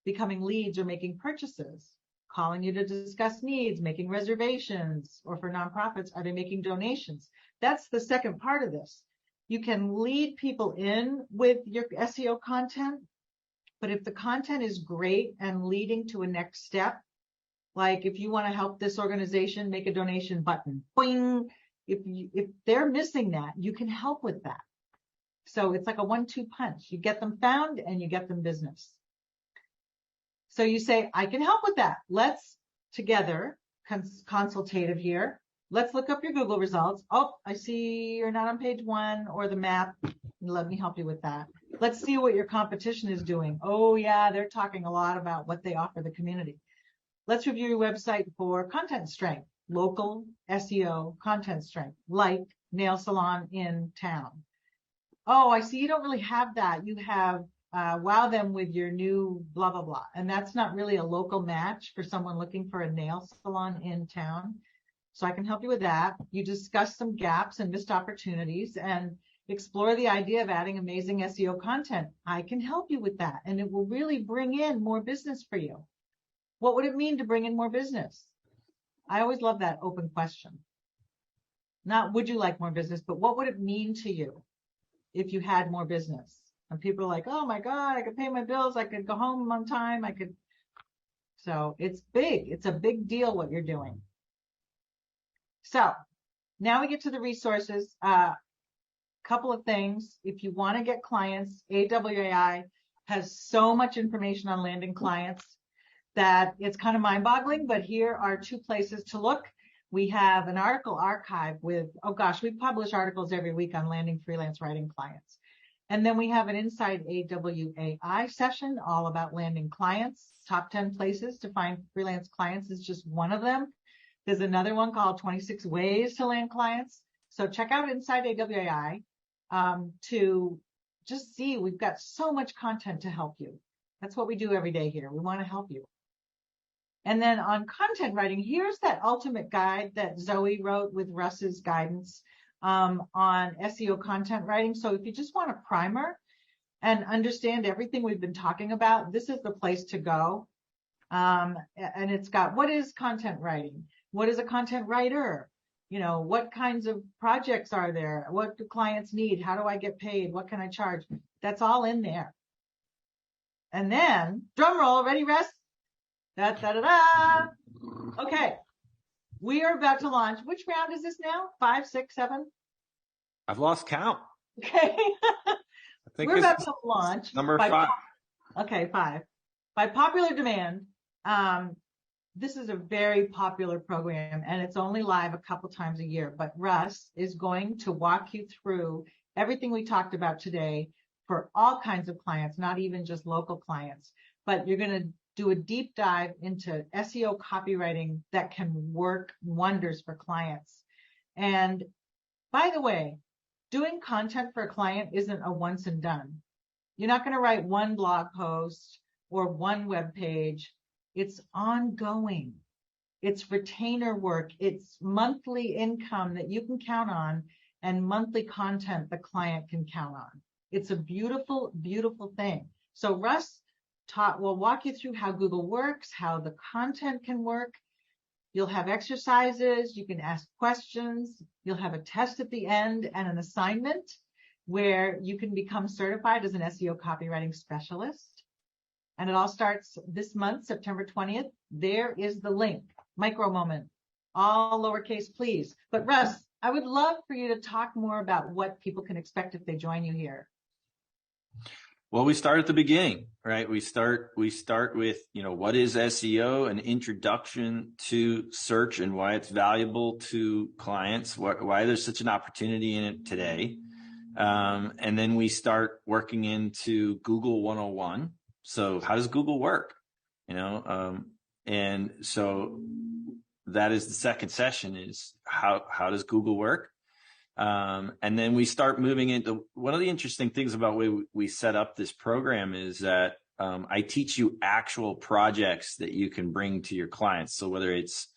becoming leads or making purchases, calling you to discuss needs, making reservations, or for nonprofits, are they making donations? That's the second part of this. You can lead people in with your SEO content, but if the content is great and leading to a next step, like if you want to help this organization make a donation button, boing, if they're missing that, you can help with that. So it's like a 1-2 punch. You get them found and you get them business. So you say, I can help with that. Let's together, consultative here, let's look up your Google results. Oh, I see you're not on page 1 or the map. Let me help you with that. Let's see what your competition is doing. Oh yeah, they're talking a lot about what they offer the community. Let's review your website for content strength, local SEO content strength, like nail salon in town. Oh, I see you don't really have that. You have wow them with your new blah, blah, blah. And that's not really a local match for someone looking for a nail salon in town. So I can help you with that. You discuss some gaps and missed opportunities and explore the idea of adding amazing SEO content. I can help you with that. And it will really bring in more business for you. What would it mean to bring in more business? I always love that open question. Not would you like more business, but what would it mean to you if you had more business? And people are like, oh my God, I could pay my bills. I could go home on time. So it's big. It's a big deal what you're doing. So now we get to the resources. Couple of things. If you want to get clients, AWAI has so much information on landing clients that it's kind of mind-boggling, but here are 2 places to look. We have an article archive with, oh gosh, we publish articles every week on landing freelance writing clients. And then we have an Inside AWAI session all about landing clients. Top 10 places to find freelance clients is just one of them. There's another one called 26 Ways to Land Clients. So check out Inside AWAI to just see we've got so much content to help you. That's what we do every day here. We want to help you. And then on content writing, here's that ultimate guide that Zoe wrote with Russ's guidance on SEO content writing. So if you just want a primer and understand everything we've been talking about, this is the place to go. And it's got, what is content writing? What is a content writer? You know, what kinds of projects are there? What do clients need? How do I get paid? What can I charge? That's all in there. And then, drum roll, ready, Russ? Da, da, da, da. Okay, we are about to launch. Which round is this now? 5, 6, 7? I've lost count. Okay. I think We're about to launch. Number 5. Okay, 5. By popular demand, this is a very popular program and it's only live a couple times a year, but Russ is going to walk you through everything we talked about today for all kinds of clients, not even just local clients, but you're going to do a deep dive into SEO copywriting that can work wonders for clients. And by the way, doing content for a client isn't a once and done. You're not going to write one blog post or one web page. It's ongoing. It's retainer work. It's monthly income that you can count on and monthly content the client can count on. It's a beautiful, beautiful thing. So Russ will walk you through how Google works, how the content can work. You'll have exercises. You can ask questions. You'll have a test at the end and an assignment where you can become certified as an SEO copywriting specialist. And it all starts this month, September 20th. There is the link, micro moment, all lowercase, please. But Russ, I would love for you to talk more about what people can expect if they join you here. Well, we start at the beginning, right? We start with, what is SEO, an introduction to search and why it's valuable to clients, why there's such an opportunity in it today. And then we start working into Google 101. So how does Google work? And so that is the second session is how does Google work? And then we start moving into one of the interesting things about the way we set up this program is that I teach you actual projects that you can bring to your clients. So whether it's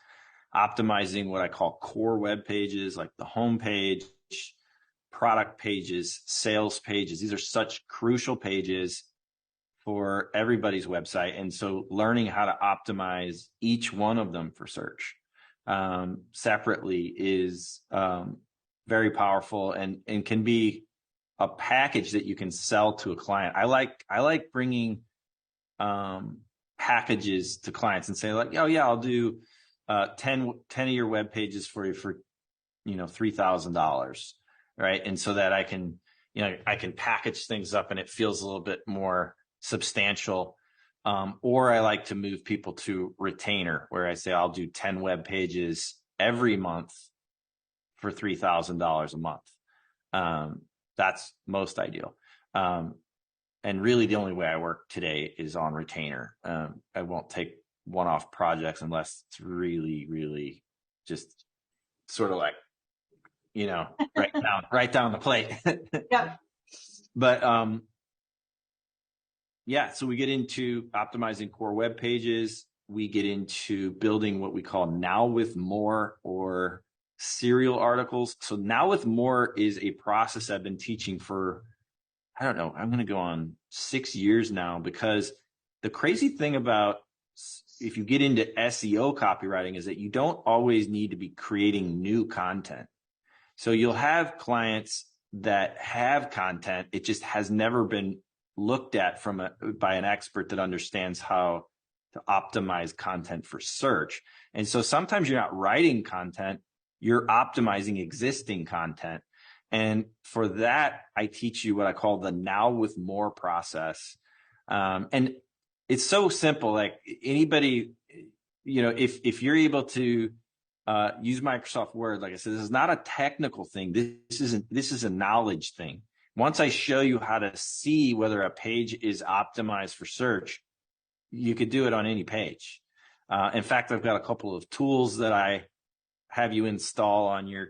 optimizing what I call core web pages, like the home page, product pages, sales pages, these are such crucial pages for everybody's website. And so learning how to optimize each one of them for search separately is very powerful and can be a package that you can sell to a client. I like bringing packages to clients and say like, oh yeah, I'll do 10 of your web pages for you for $3,000, right? And so that I can package things up and it feels a little bit more substantial. Or I like to move people to retainer where I say I'll do 10 web pages every month for $3,000 a month. That's most ideal. And really the only way I work today is on retainer. I won't take one-off projects unless it's really, really just sort of like, right down the plate. Yeah. But, yeah, so we get into optimizing core web pages. We get into building what we call Now with More or serial articles. So Now with More is a process I've been teaching for, I don't know, I'm going to go on 6 years now, because the crazy thing about if you get into SEO copywriting is that you don't always need to be creating new content. So you'll have clients that have content. It just has never been looked at by an expert that understands how to optimize content for search. And so sometimes you're not writing content, you're optimizing existing content. And for that, I teach you what I call the Now with More process. And it's so simple. Like anybody, if you're able to use Microsoft Word, like I said, this is not a technical thing. This is a knowledge thing. Once I show you how to see whether a page is optimized for search, you could do it on any page. In fact, I've got a couple of tools that I have you install on your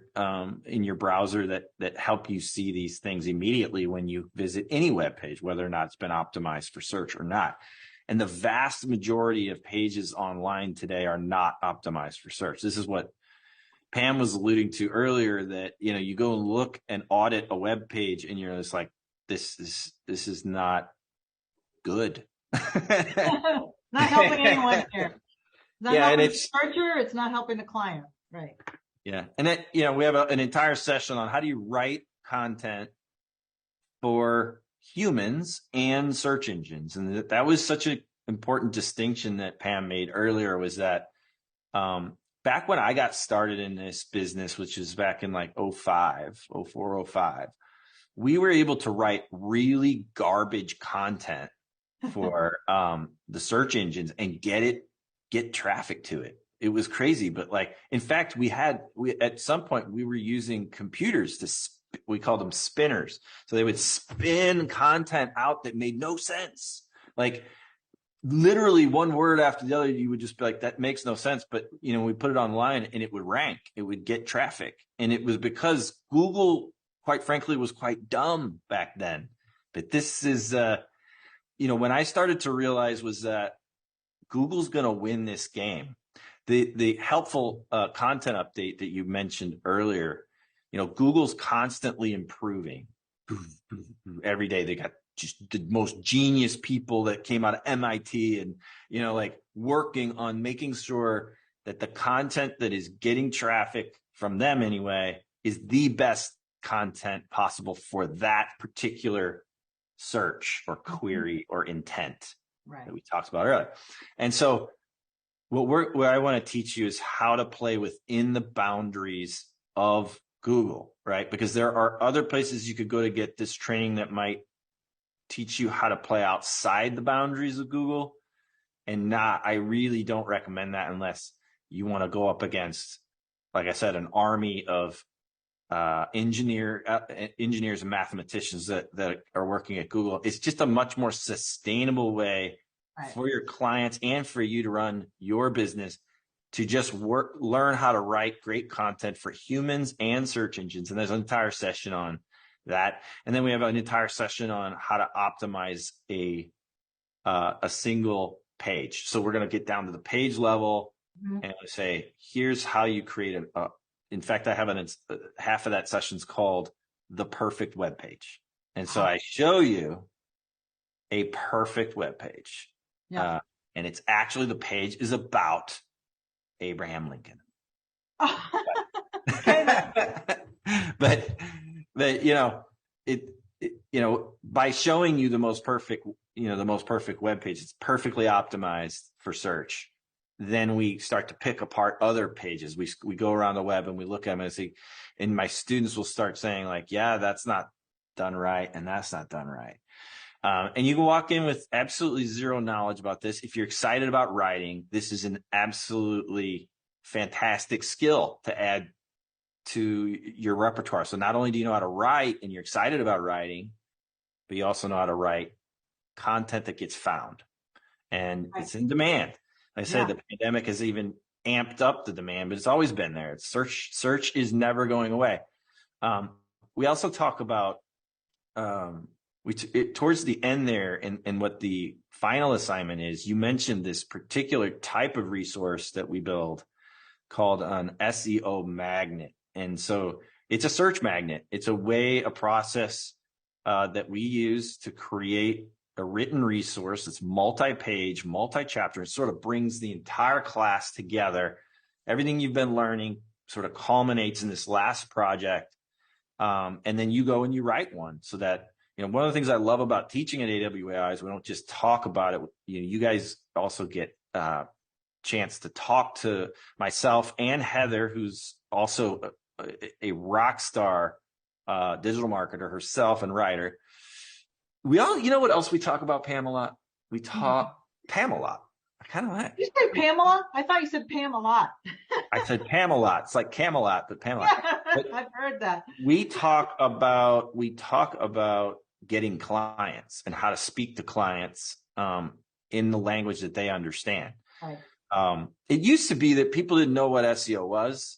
in your browser that help you see these things immediately when you visit any web page, whether or not it's been optimized for search or not. And the vast majority of pages online today are not optimized for search. This is what Pam was alluding to earlier, that you go and look and audit a web page and you're just like, this is not good. Not helping anyone here. Not yeah, helping and the searcher, it's not helping the client. Right. Yeah. And then, we have an entire session on how do you write content for humans and search engines. And that was such an important distinction that Pam made earlier, was that back when I got started in this business, which is back in like 04, 05, we were able to write really garbage content for the search engines and get traffic to it. It was crazy. But like, in fact, we at some point we were using computers we called them spinners. So they would spin content out that made no sense. Like literally one word after the other, you would just be like, that makes no sense. But we put it online and it would rank, it would get traffic. And it was because Google, quite frankly, was quite dumb back then. But this is, when I started to realize was that Google's going to win this game. The helpful content update that you mentioned earlier, Google's constantly improving every day. They got just the most genius people that came out of MIT and, like working on making sure that the content that is getting traffic from them anyway is the best content possible for that particular search or query or intent that we talked about earlier. And so what I want to teach you is how to play within the boundaries of Google, right? Because there are other places you could go to get this training that might teach you how to play outside the boundaries of Google. And I really don't recommend that unless you want to go up against, like I said, an army of engineers and mathematicians that are working at Google. It's just a much more sustainable way for your clients and for you to run your business, to just learn how to write great content for humans and search engines. And there's an entire session on that. And then we have an entire session on how to optimize a single page. So we're going to get down to the page level and say, here's how you create in fact, I have half of that session's called the perfect web page. And so I show you a perfect web page. Yeah. And it's actually, the page is about Abraham Lincoln. but by showing you the most perfect web page, it's perfectly optimized for search. Then we start to pick apart other pages. We go around the web and we look at them and see, and my students will start saying like, yeah, that's not done right. And that's not done right. And you can walk in with absolutely zero knowledge about this. If you're excited about writing, this is an absolutely fantastic skill to add to your repertoire. So not only do you know how to write and you're excited about writing, but you also know how to write content that gets found, and it's in demand. Like I said, the pandemic has even amped up the demand, but it's always been there. It's search is never going away. We also talk about towards the end there, and what the final assignment is. You mentioned this particular type of resource that we build called an SEO magnet, and so it's a search magnet. It's a process that we use to create a written resource that's multi-page, multi-chapter. It sort of brings the entire class together. Everything you've been learning sort of culminates in this last project. And then you go and you write one, so that, one of the things I love about teaching at AWAI is we don't just talk about it. You guys also get a chance to talk to myself and Heather, who's also a rock star digital marketer herself and writer. We all, what else we talk about, Pam, a lot? We talk Pam a lot. I kind of like. You say Pamela? I thought you said Pam a lot. I said Pam a lot. It's like Camelot, but Pamela. But I've heard that. We talk about getting clients and how to speak to clients in the language that they understand. Right. It used to be that people didn't know what SEO was.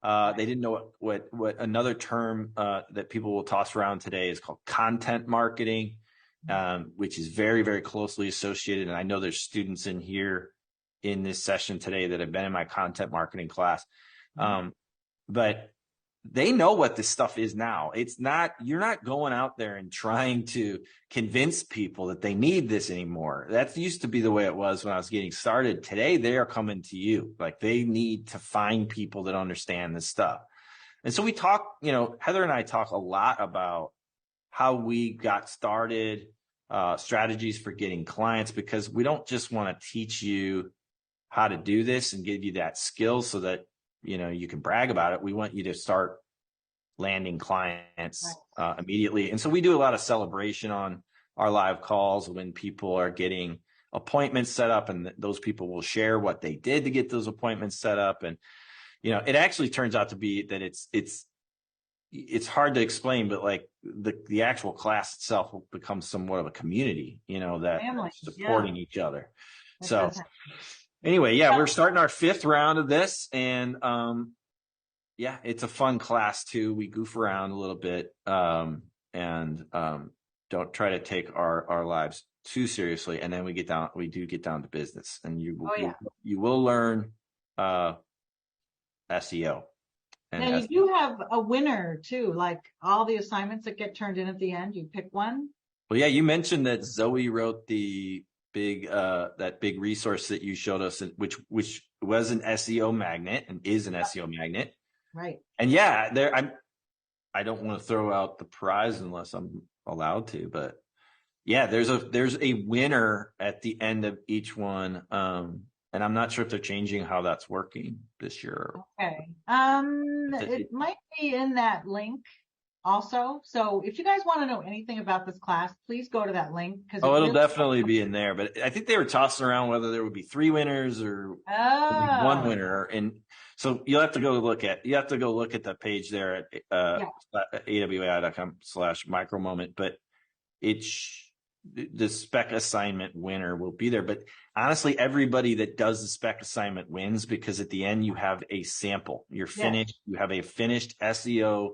They didn't know what another term that people will toss around today is called content marketing, which is very, very closely associated. And I know there's students in here in this session today that have been in my content marketing class. But they know what this stuff is now. You're not going out there and trying to convince people that they need this anymore. That used to be the way it was when I was getting started. Today, they are coming to you. Like, they need to find people that understand this stuff. And so we talk, Heather and I talk a lot about how we got started, strategies for getting clients, because we don't just want to teach you how to do this and give you that skill so that you can brag about it. We want you to start landing clients immediately. And so we do a lot of celebration on our live calls when people are getting appointments set up, and those people will share what they did to get those appointments set up. And, it actually turns out to be that it's hard to explain, but like the actual class itself will become somewhat of a community, that supporting each other. So anyway, we're starting our 5th round of this, and it's a fun class too. We goof around a little bit, and don't try to take our lives too seriously. And then we do get down to business, and you will learn SEO. And now you do have a winner too, like all the assignments that get turned in at the end, you pick one. Well, you mentioned that Zoe wrote the big resource that you showed us, which was an SEO magnet and is an SEO magnet. Right. And I don't want to throw out the prize unless I'm allowed to, but there's a winner at the end of each one. And I'm not sure if they're changing how that's working this year. Okay. It might be in that link also. So if you guys want to know anything about this class, please go to that link. It'll definitely be in there. But I think they were tossing around whether there would be 3 winners or one winner. And so you'll have to go look at the page there at awai.com/micromoment. But the spec assignment winner will be there. But honestly, everybody that does the spec assignment wins, because at the end you have a sample. You're finished. You have a finished SEO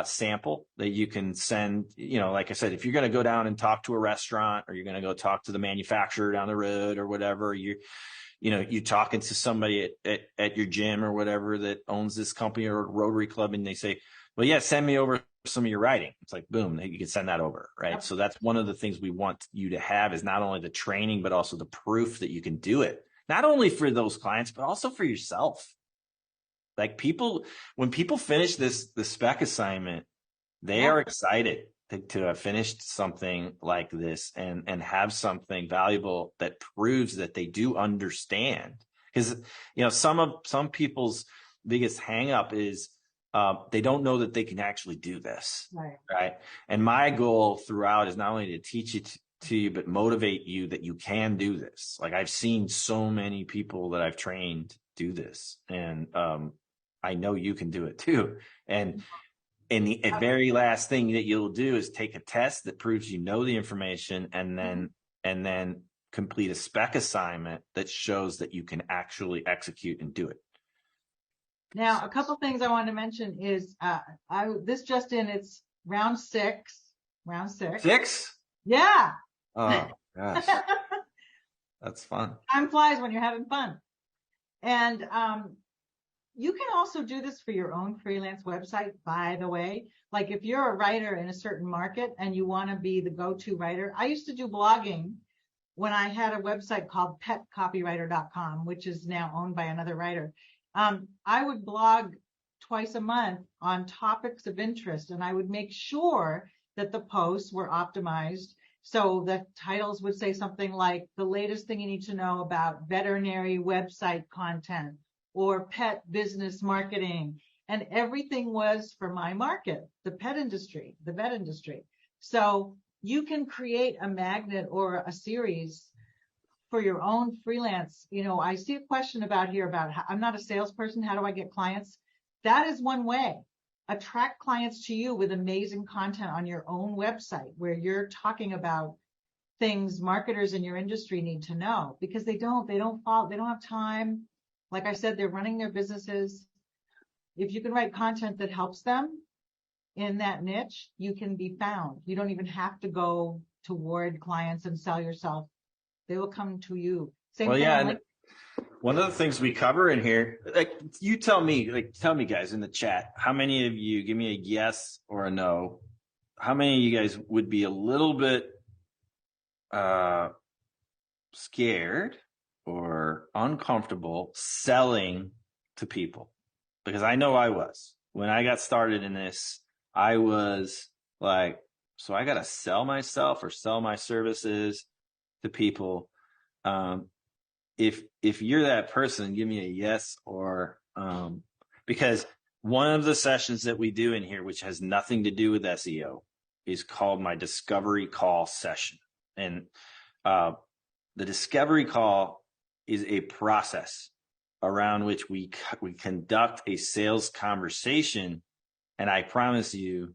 sample that you can send. Like I said, if you're going to go down and talk to a restaurant, or you're going to go talk to the manufacturer down the road or whatever, you're talking to somebody at your gym or whatever that owns this company or Rotary Club, and they say, well, send me over some of your writing. It's like, boom, you can send that over, right? Yep. So that's one of the things we want you to have, is not only the training, but also the proof that you can do it, not only for those clients, but also for yourself. Like, when people finish the spec assignment, they are excited to have finished something like this and have something valuable that proves that they do understand. Because, some people's biggest hang up is they don't know that they can actually do this. Right. And my goal throughout is not only to teach it to you, but motivate you that you can do this. Like, I've seen so many people that I've trained do this. And I know you can do it too. And the very last thing that you'll do is take a test that proves you know the information, and then complete a spec assignment that shows that you can actually execute and do it. Now, a couple things I want to mention is this just in, it's round six. Round six. 6? Yeah. Oh gosh, that's fun. Time flies when you're having fun. And you can also do this for your own freelance website, by the way. Like if you're a writer in a certain market and you want to be the go-to writer. I used to do blogging when I had a website called petcopywriter.com, which is now owned by another writer. I would blog twice a month on topics of interest, and I would make sure that the posts were optimized. So the titles would say something like the latest thing you need to know about veterinary website content or pet business marketing. And everything was for my market, the pet industry, the vet industry. So you can create a magnet or a series for your own freelance. You know, I see a question about here about I'm not a salesperson. How do I get clients? That is one way. Attract clients to you with amazing content on your own website where you're talking about things marketers in your industry need to know, because they don't have time. Like I said, they're running their businesses. If you can write content that helps them in that niche, you can be found. You don't even have to go toward clients and sell yourself. They will come to you. Same Well, thing. yeah. One of the things we cover in here, like you tell me guys in the chat, how many of you, give me a yes or a no, how many of you guys would be a little bit scared or uncomfortable selling to people? Because I know I was. When I got started in this, I was like, so I got to sell myself or sell my services to people. If you're that person, give me a yes or because one of the sessions that we do in here, which has nothing to do with SEO, is called my discovery call session. And the discovery call is a process around which we conduct a sales conversation. And I promise you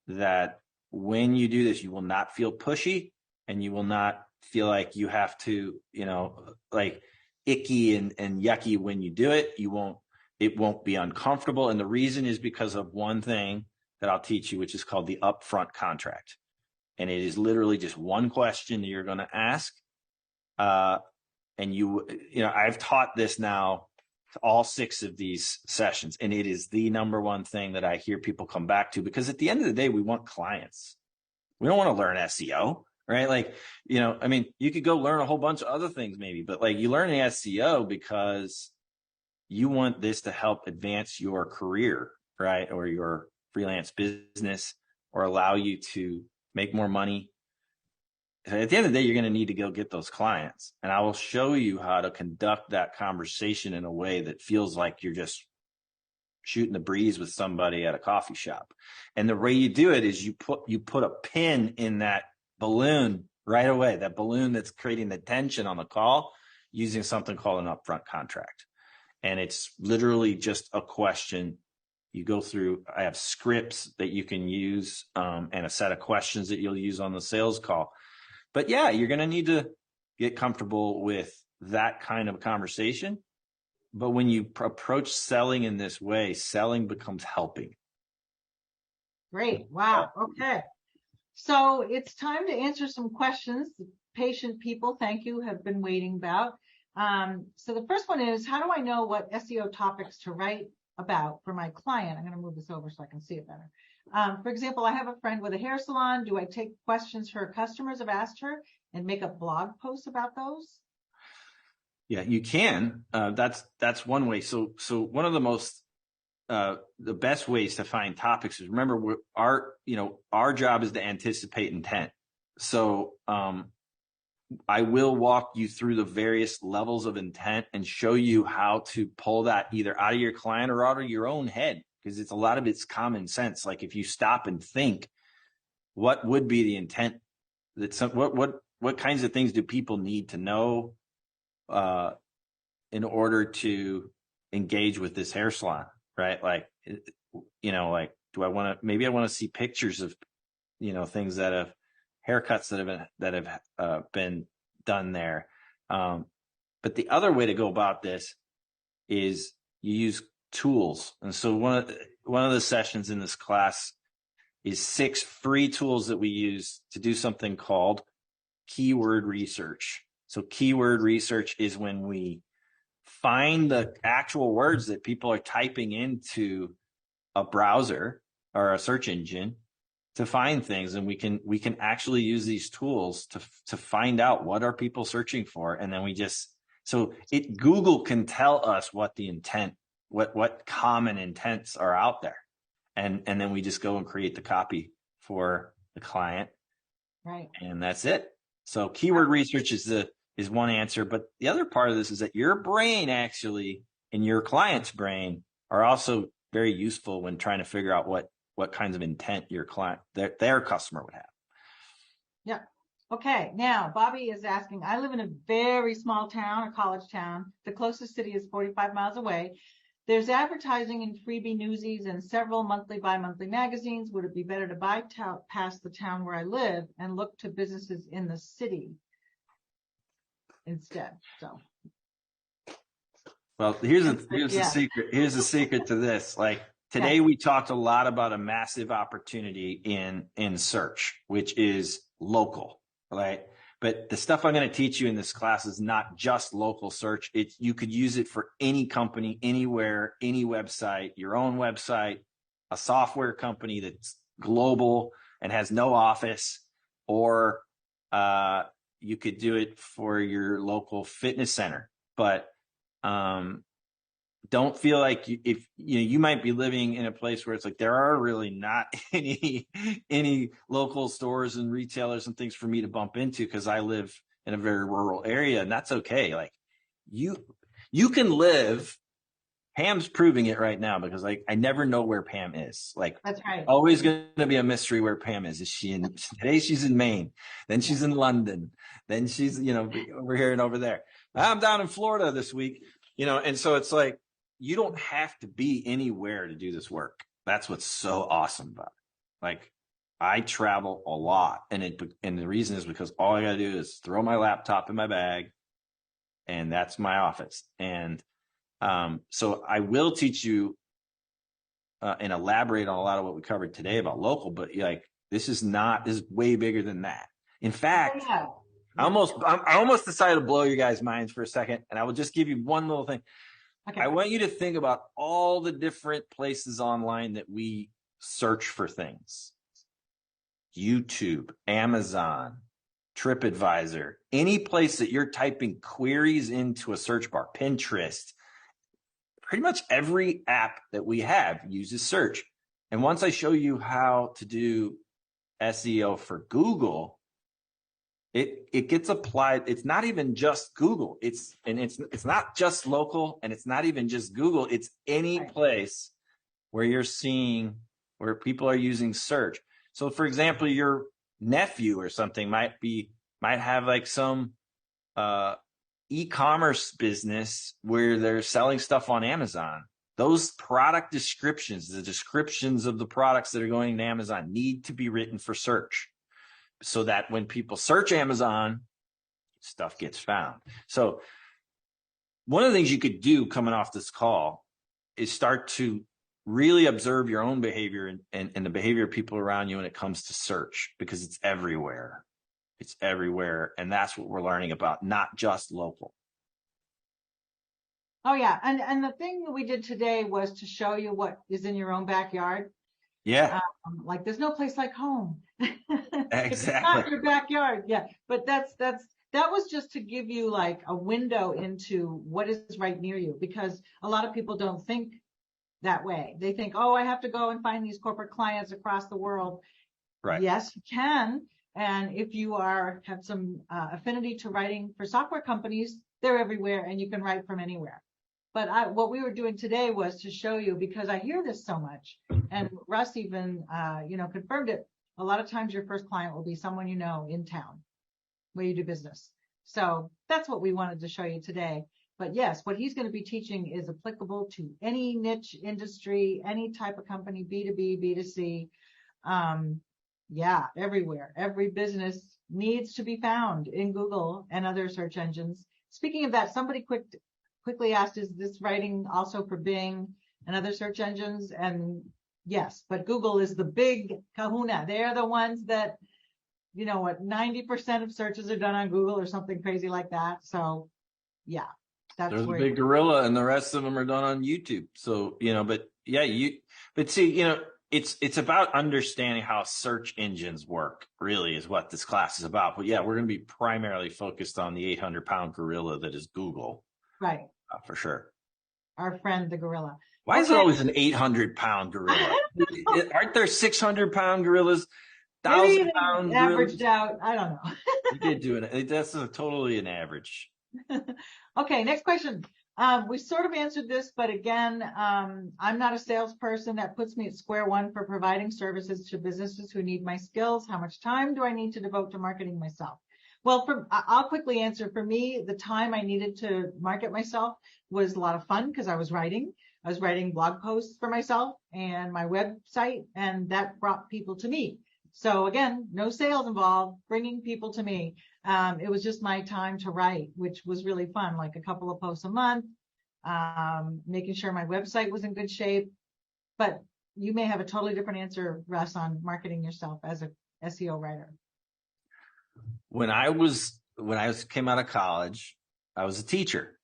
that when you do this, you will not feel pushy and you will not feel like you have to, like icky and yucky when you do it. It won't be uncomfortable. And the reason is because of one thing that I'll teach you, which is called the upfront contract. And it is literally just one question that you're going to ask. And I've taught this now to all 6 of these sessions, and it is the number one thing that I hear people come back to, because at the end of the day, we want clients. We don't want to learn SEO, right? Like, you could go learn a whole bunch of other things maybe, but like you learn the SEO because you want this to help advance your career, right? Or your freelance business, or allow you to make more money. At the end of the day, you're going to need to go get those clients. And I will show you how to conduct that conversation in a way that feels like you're just shooting the breeze with somebody at a coffee shop. And the way you do it is you put a pin in that balloon right away, that balloon that's creating the tension on the call, using something called an upfront contract. And it's literally just a question. You go through, I have scripts that you can use, and a set of questions that you'll use on the sales call. But yeah, you're going to need to get comfortable with that kind of conversation. But when you approach selling in this way, selling becomes helping. Great. Wow. Okay. So it's time to answer some questions. The patient people, thank you, have been waiting about. So the first one is, how do I know what SEO topics to write about for my client? I'm going to move this over so I can see it better. For example, I have a friend with a hair salon. Do I take questions her customers have asked her and make up blog posts about those? Yeah, you can. That's one way. So one of the best ways to find topics is, remember, our job is to anticipate intent. So I will walk you through the various levels of intent and show you how to pull that either out of your client or out of your own head, because a lot of it's common sense. Like if you stop and think, what would be the intent? What kinds of things do people need to know in order to engage with this hair salon, right? Like, you know, like, maybe I want to see pictures of, you know, things that have haircuts that have been done there. But the other way to go about this is you use tools. And so one of the sessions in this class is 6 free tools that we use to do something called keyword research. So keyword research is when we find the actual words that people are typing into a browser or a search engine to find things, and we can actually use these tools to find out what are people searching for, and then Google can tell us what the intent, what common intents are out there, and then we just go and create the copy for the client, Right? And that's it. So keyword research is one answer, but the other part of this is that your brain actually and your client's brain are also very useful when trying to figure out what kinds of intent your client, their customer would have. Yeah. Okay. Now, Bobby is asking, I live in a very small town, a college town. The closest city is 45 miles away. There's advertising in freebie newsies and several monthly, bi-monthly magazines. Would it be better to buy past the town where I live and look to businesses in the city instead? So. Well, here's the secret. Here's the secret to this. Like today, we talked a lot about a massive opportunity in search, which is local, right? But the stuff I'm going to teach you in this class is not just local search. You could use it for any company, anywhere, any website, your own website, a software company that's global and has no office, or you could do it for your local fitness center. But don't feel like you might be living in a place where it's like there are really not any local stores and retailers and things for me to bump into because I live in a very rural area, and that's okay. Like you can live. Pam's proving it right now because I never know where Pam is. Like that's right. Always going to be a mystery where Pam is. Is she in today? She's in Maine. Then she's in London. Then she's over here and over there. I'm down in Florida this week. And so it's like, you don't have to be anywhere to do this work. That's what's so awesome about it. Like I travel a lot, and the reason is because all I got to do is throw my laptop in my bag, and that's my office. And so I will teach you and elaborate on a lot of what we covered today about local, but like this is way bigger than that. In fact, I almost decided to blow you guys' minds for a second, and I will just give you one little thing. Okay. I want you to think about all the different places online that we search for things. YouTube, Amazon, TripAdvisor, any place that you're typing queries into a search bar, Pinterest, pretty much every app that we have uses search. And once I show you how to do SEO for Google, it gets applied. It's not even just Google. It's not just local, and it's not even just Google. It's any place where you're seeing where people are using search. So for example, your nephew or something might have like some e-commerce business where they're selling stuff on Amazon. Those product descriptions, the descriptions of the products that are going to Amazon, need to be written for search, so that when people search Amazon, stuff gets found. So one of the things you could do coming off this call is start to really observe your own behavior and the behavior of people around you when it comes to search, because it's everywhere. It's everywhere. And that's what we're learning about, not just local. Oh, yeah. And the thing that we did today was to show you what is in your own backyard. Yeah. Like there's no place like home. Exactly. It's not your backyard. Yeah. But that was just to give you like a window into what is right near you, because a lot of people don't think that way. They think, oh, I have to go and find these corporate clients across the world. Right. Yes, you can. And if you have some affinity to writing for software companies, they're everywhere and you can write from anywhere. But what we were doing today was to show you, because I hear this so much, and Russ even, confirmed it. A lot of times your first client will be someone in town where you do business. So that's what we wanted to show you today. But yes, what he's going to be teaching is applicable to any niche industry, any type of company, B2B, B2C. Yeah, everywhere. Every business needs to be found in Google and other search engines. Speaking of that, somebody quickly asked, is this writing also for Bing and other search engines? And yes, but Google is the big kahuna. They're the ones that, you know what, 90% of searches are done on Google or something crazy like that. So yeah, that's There's a where big gorilla, and the rest of them are done on YouTube. So, but yeah, but see, it's about understanding how search engines work, really, is what this class is about. But yeah, we're going to be primarily focused on the 800-pound gorilla that is Google. Right. For sure. Our friend, the gorilla. Why is it always an 800-pound gorilla? Aren't there 600-pound gorillas? 1,000-pound averaged gorillas? out. I don't know. You did do it. That's totally an average. Okay, next question. We sort of answered this, but again, I'm not a salesperson. That puts me at square one for providing services to businesses who need my skills. How much time do I need to devote to marketing myself? Well, I'll quickly answer. For me, the time I needed to market myself was a lot of fun because I was writing blog posts for myself and my website, and that brought people to me. So again, no sales involved, bringing people to me. It was just my time to write, which was really fun, like a couple of posts a month, making sure my website was in good shape. But you may have a totally different answer, Russ, on marketing yourself as a SEO writer. When I came out of college, I was a teacher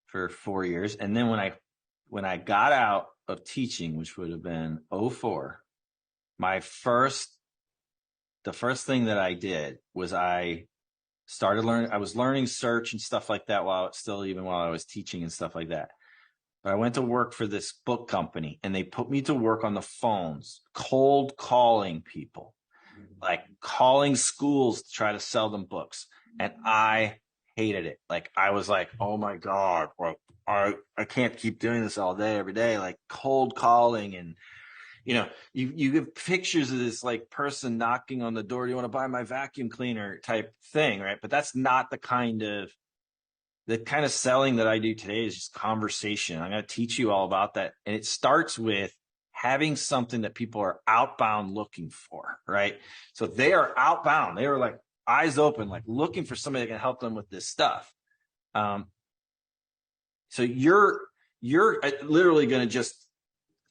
for 4 years. And then when I got out of teaching, which would have been 2004, the first thing that I did was I was learning search and stuff like that while I was teaching and stuff like that. But I went to work for this book company, and they put me to work on the phones, cold calling people, like calling schools to try to sell them books. And I hated it. Like, I was like, oh my God, I can't keep doing this all day, every day, like cold calling. And you give pictures of this like person knocking on the door. Do you want to buy my vacuum cleaner type thing, right? But that's not the kind of selling that I do today. Is just conversation. I'm going to teach you all about that. And it starts with having something that people are outbound looking for, right? So they are outbound. They are like eyes open, like looking for somebody that can help them with this stuff. So you're literally going to just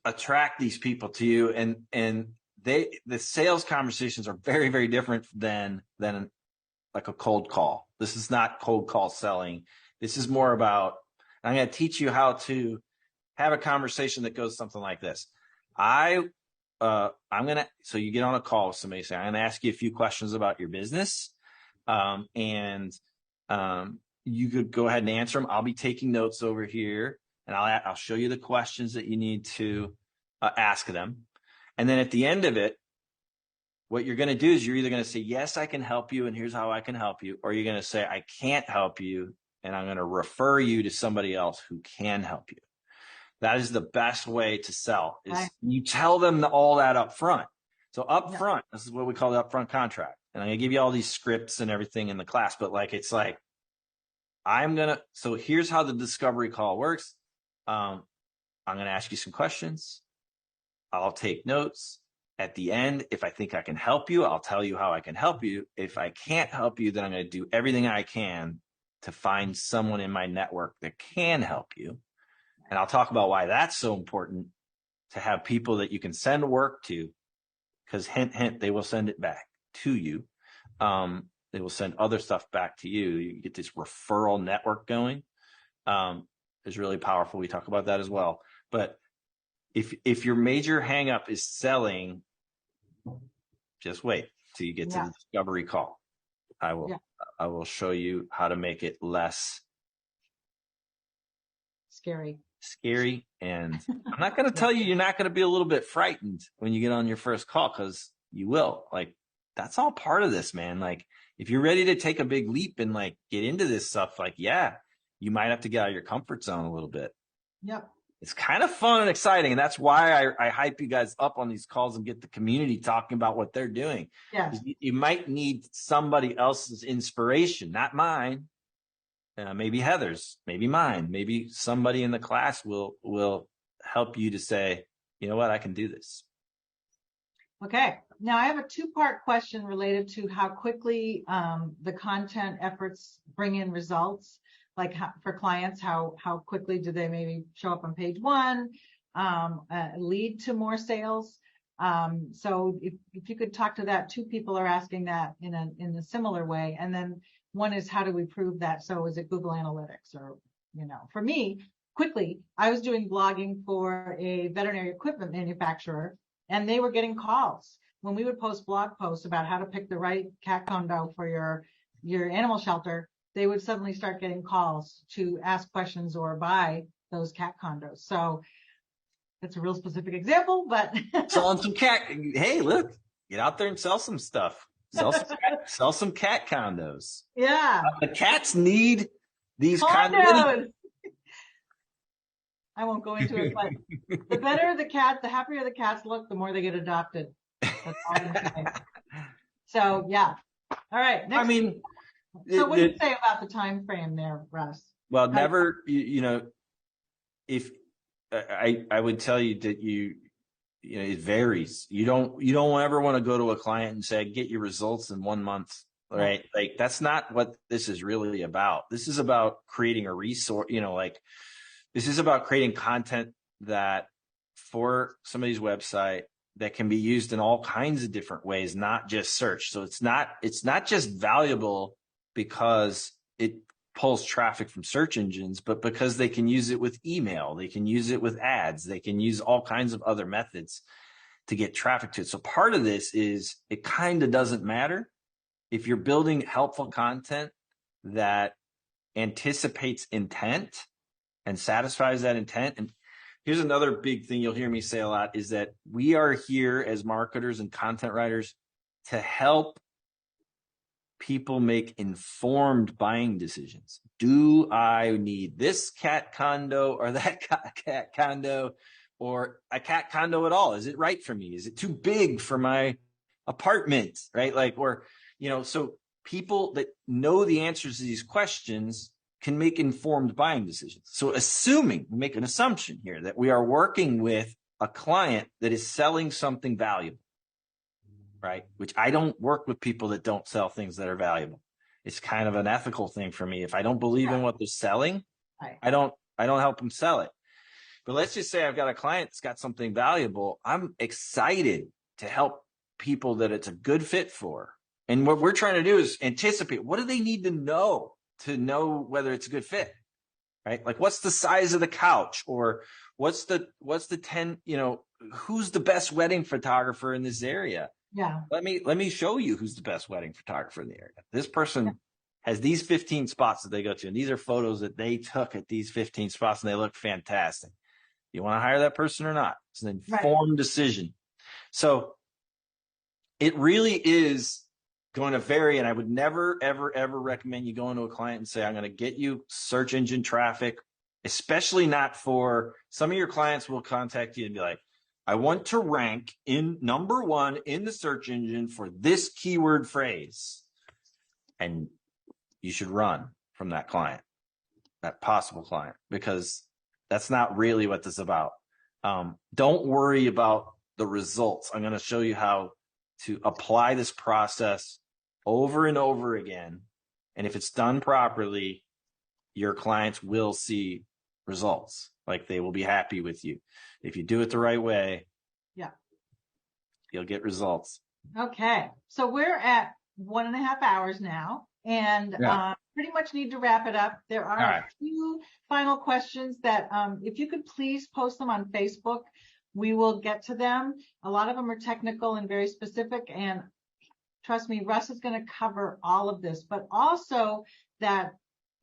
attract these people to you, and the sales conversations are very, very different than like a cold call. This is not cold call selling. This is more about, I'm going to teach you how to have a conversation that goes something like this. So you get on a call with somebody, say, I'm going to ask you a few questions about your business. And you could go ahead and answer them. I'll be taking notes over here, and I'll show you the questions that you need to ask them. And then at the end of it, what you're going to do is you're either going to say, yes, I can help you, and here's how I can help you. Or you're going to say, I can't help you, and I'm going to refer you to somebody else who can help you. That is the best way to sell, is you tell them all that up front. So up front, this is what we call the upfront contract. And I'm going to give you all these scripts and everything in the class, but so here's how the discovery call works. I'm going to ask you some questions. I'll take notes. At the end, if I think I can help you, I'll tell you how I can help you. If I can't help you, then I'm going to do everything I can to find someone in my network that can help you. And I'll talk about why that's so important to have people that you can send work to, because hint, hint, they will send it back to you. They will send other stuff back to you. You get this referral network going. It's really powerful. We talk about that as well. But if your major hang up is selling, just wait till you get to the discovery call. I will show you how to make it less scary. And I'm not going to tell you you're not going to be a little bit frightened when you get on your first call, because you will. Like, that's all part of this, man. Like, if you're ready to take a big leap and like get into this stuff, like, you might have to get out of your comfort zone a little bit. Yep. It's kind of fun and exciting. And that's why I hype you guys up on these calls and get the community talking about what they're doing. Yeah. You might need somebody else's inspiration, not mine. maybe Heather's, maybe mine, maybe somebody in the class will help you to say, you know what, I can do this. Okay. Now I have a two-part question related to how quickly the content efforts bring in results. Like for clients, how quickly do they maybe show up on page one, lead to more sales? So if you could talk to that, two people are asking that in a similar way. And then one is, how do we prove that? So is it Google Analytics or, for me, quickly, I was doing blogging for a veterinary equipment manufacturer, and they were getting calls when we would post blog posts about how to pick the right cat condo for your animal shelter. They would suddenly start getting calls to ask questions or buy those cat condos. So that's a real specific example, but selling some cat. Hey, look, get out there and sell some stuff. Sell some cat condos. Yeah. The cats need these condos. I won't go into it, but the better the cat, the happier the cats look, the more they get adopted. That's all I'm saying. So yeah. All right. Next. So what do you say about the time frame there, Russ? Well, never, if I would tell you that it varies. You don't ever want to go to a client and say, get your results in 1 month, right? Like that's not what this is really about. This is about creating a resource, this is about creating content that for somebody's website that can be used in all kinds of different ways, not just search. So it's not just valuable because it pulls traffic from search engines, but because they can use it with email, they can use it with ads, they can use all kinds of other methods to get traffic to it. So part of this is it kind of doesn't matter if you're building helpful content that anticipates intent and satisfies that intent. And here's another big thing you'll hear me say a lot is that we are here as marketers and content writers to help people make informed buying decisions. Do I need this cat condo or that cat condo or a cat condo at all? Is it right for me? Is it too big for my apartment? Right? So people that know the answers to these questions can make informed buying decisions. So make an assumption here that we are working with a client that is selling something valuable, right? Which I don't work with people that don't sell things that are valuable. It's kind of an ethical thing for me. If I don't believe in what they're selling, I don't help them sell it. But let's just say I've got a client that's got something valuable. I'm excited to help people that it's a good fit for. And what we're trying to do is anticipate, what do they need to know whether it's a good fit, right? Like what's the size of the couch, or what's the 10, who's the best wedding photographer in this area? Yeah. Let me show you who's the best wedding photographer in the area. This person has these 15 spots that they go to, and these are photos that they took at these 15 spots, and they look fantastic. You want to hire that person or not? It's an informed decision. So it really is going to vary, and I would never, ever, ever recommend you going to a client and say, I'm going to get you search engine traffic, especially not for some of your clients will contact you and be like, I want to rank in number 1 in the search engine for this keyword phrase. And you should run from that client, that possible client, because that's not really what this is about. Don't worry about the results. I'm going to show you how to apply this process over and over again. And if it's done properly, your clients will see results. Like they will be happy with you. If you do it the right way, you'll get results. Okay. So we're at 1.5 hours now, and pretty much need to wrap it up. There are a few final questions that if you could please post them on Facebook, we will get to them. A lot of them are technical and very specific, and trust me, Russ is going to cover all of this, but also that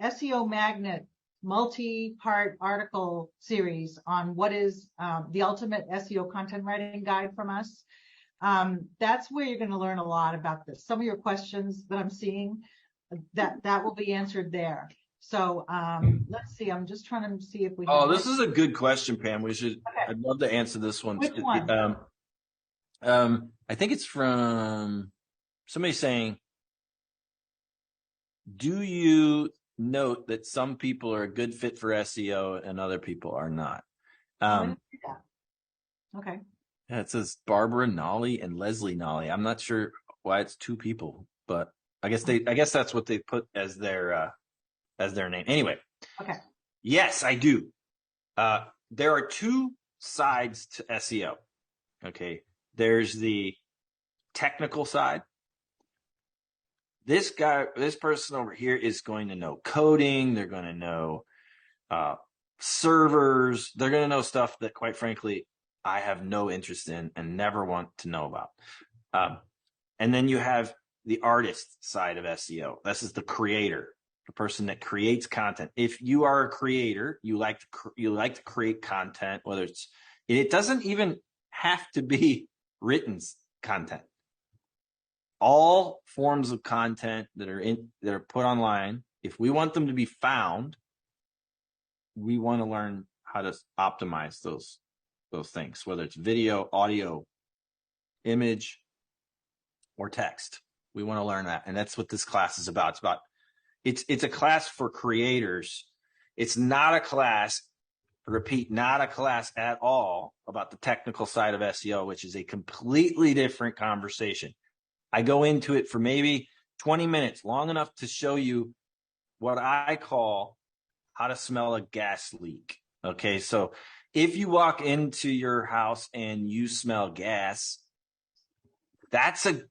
SEO Magnet multi-part article series on what is the ultimate SEO content writing guide from us. That's where you're going to learn a lot about this. Some of your questions that I'm seeing, that will be answered there. So let's see. I'm just trying to see if we. This is a good question, Pam. I'd love to answer this one. Which one? I think it's from somebody saying, do you note that some people are a good fit for SEO and other people are not. I didn't see that. Okay. Yeah, it says Barbara Nolly and Leslie Nolly. I'm not sure why it's two people, but I guess that's what they put as their name. Anyway. Okay. Yes, I do. There are two sides to SEO. Okay. There's the technical side. This person over here is going to know coding. They're going to know servers. They're going to know stuff that, quite frankly, I have no interest in and never want to know about. And then you have the artist side of SEO. This is the creator, the person that creates content. If you are a creator, you like to create content, whether it doesn't even have to be written content. All forms of content that are put online, if we want them to be found, we want to learn how to optimize those things, whether it's video, audio, image, or text. We want to learn that. And that's what this class is about. It's a class for creators. It's not a class, repeat, not a class at all about the technical side of SEO, which is a completely different conversation. I go into it for maybe 20 minutes, long enough to show you what I call how to smell a gas leak. Okay, so if you walk into your house and you smell gas, that's a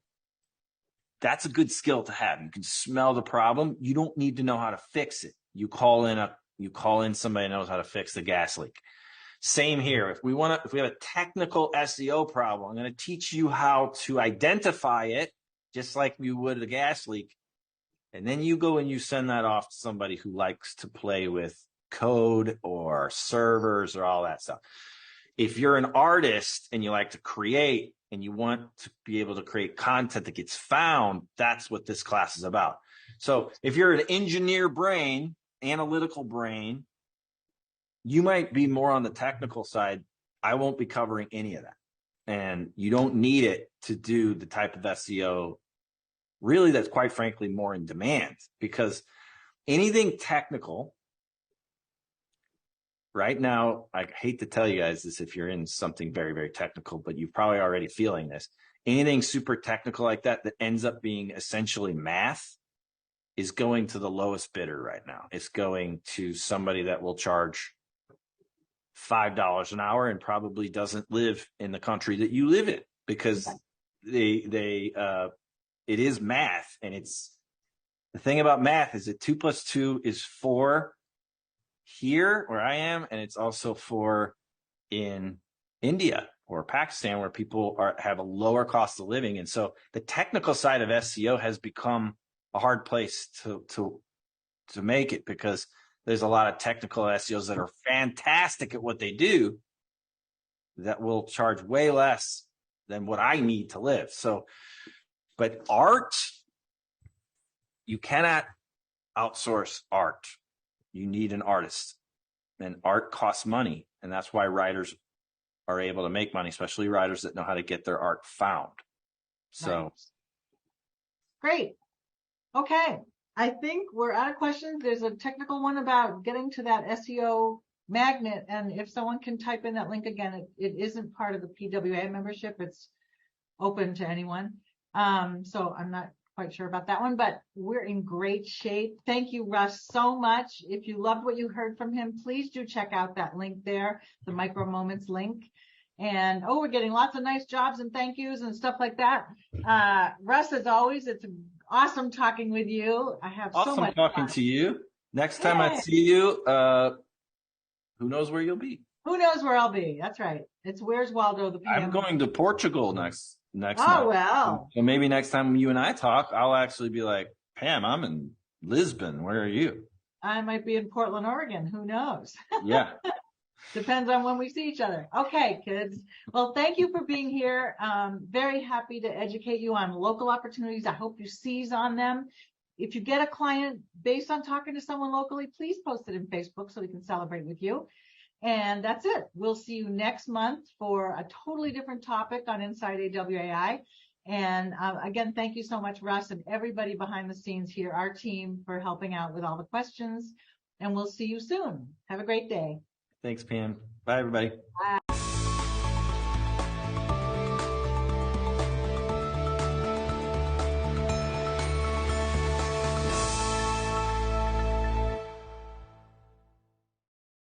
good skill to have. You can smell the problem. You don't need to know how to fix it. You call in somebody who knows how to fix the gas leak. Same here. If we have a technical SEO problem, I'm going to teach you how to identify it, just like you would a gas leak. And then you go and you send that off to somebody who likes to play with code or servers or all that stuff. If you're an artist and you like to create and you want to be able to create content that gets found, that's what this class is about. So if you're an engineer brain, analytical brain, you might be more on the technical side. I won't be covering any of that. And you don't need it to do the type of SEO really that's, quite frankly, more in demand, because anything technical right now, I hate to tell you guys this if you're in something very, very technical, but you're probably already feeling this. Anything super technical like that ends up being essentially math is going to the lowest bidder right now. It's going to somebody that will charge $5 an hour and probably doesn't live in the country that you live in, because it is math. And the thing about math is that 2 + 2 is 4 here where I am, and it's also 4 in India or Pakistan, where people have a lower cost of living. And so the technical side of SEO has become a hard place to make it, because there's a lot of technical SEOs that are fantastic at what they do that will charge way less than what I need to live. So, but art, you cannot outsource art. You need an artist, and art costs money. And that's why writers are able to make money, especially writers that know how to get their art found. So. Nice. Great. Okay. I think we're out of questions. There's a technical one about getting to that SEO magnet. And if someone can type in that link again, it isn't part of the PWA membership. It's open to anyone. So I'm not quite sure about that one, but we're in great shape. Thank you, Russ, so much. If you loved what you heard from him, please do check out that link there, the Micro Moments link. And we're getting lots of nice jobs and thank yous and stuff like that. Russ, as always, it's awesome talking with you. I have so much talking fun. To you. Next time I see you, who knows where you'll be? Who knows where I'll be? That's right. It's Where's Waldo the PM. I'm going to Portugal next month. Well. So maybe next time you and I talk, I'll actually be like, Pam, I'm in Lisbon. Where are you? I might be in Portland, Oregon. Who knows? Yeah. Depends on when we see each other. Okay, kids. Well, thank you for being here. Very happy to educate you on local opportunities. I hope you seize on them. If you get a client based on talking to someone locally, please post it in Facebook so we can celebrate with you. And that's it. We'll see you next month for a totally different topic on Inside AWAI. And again, thank you so much, Russ, and everybody behind the scenes here, our team, for helping out with all the questions. And we'll see you soon. Have a great day. Thanks, Pam. Bye, everybody. Bye.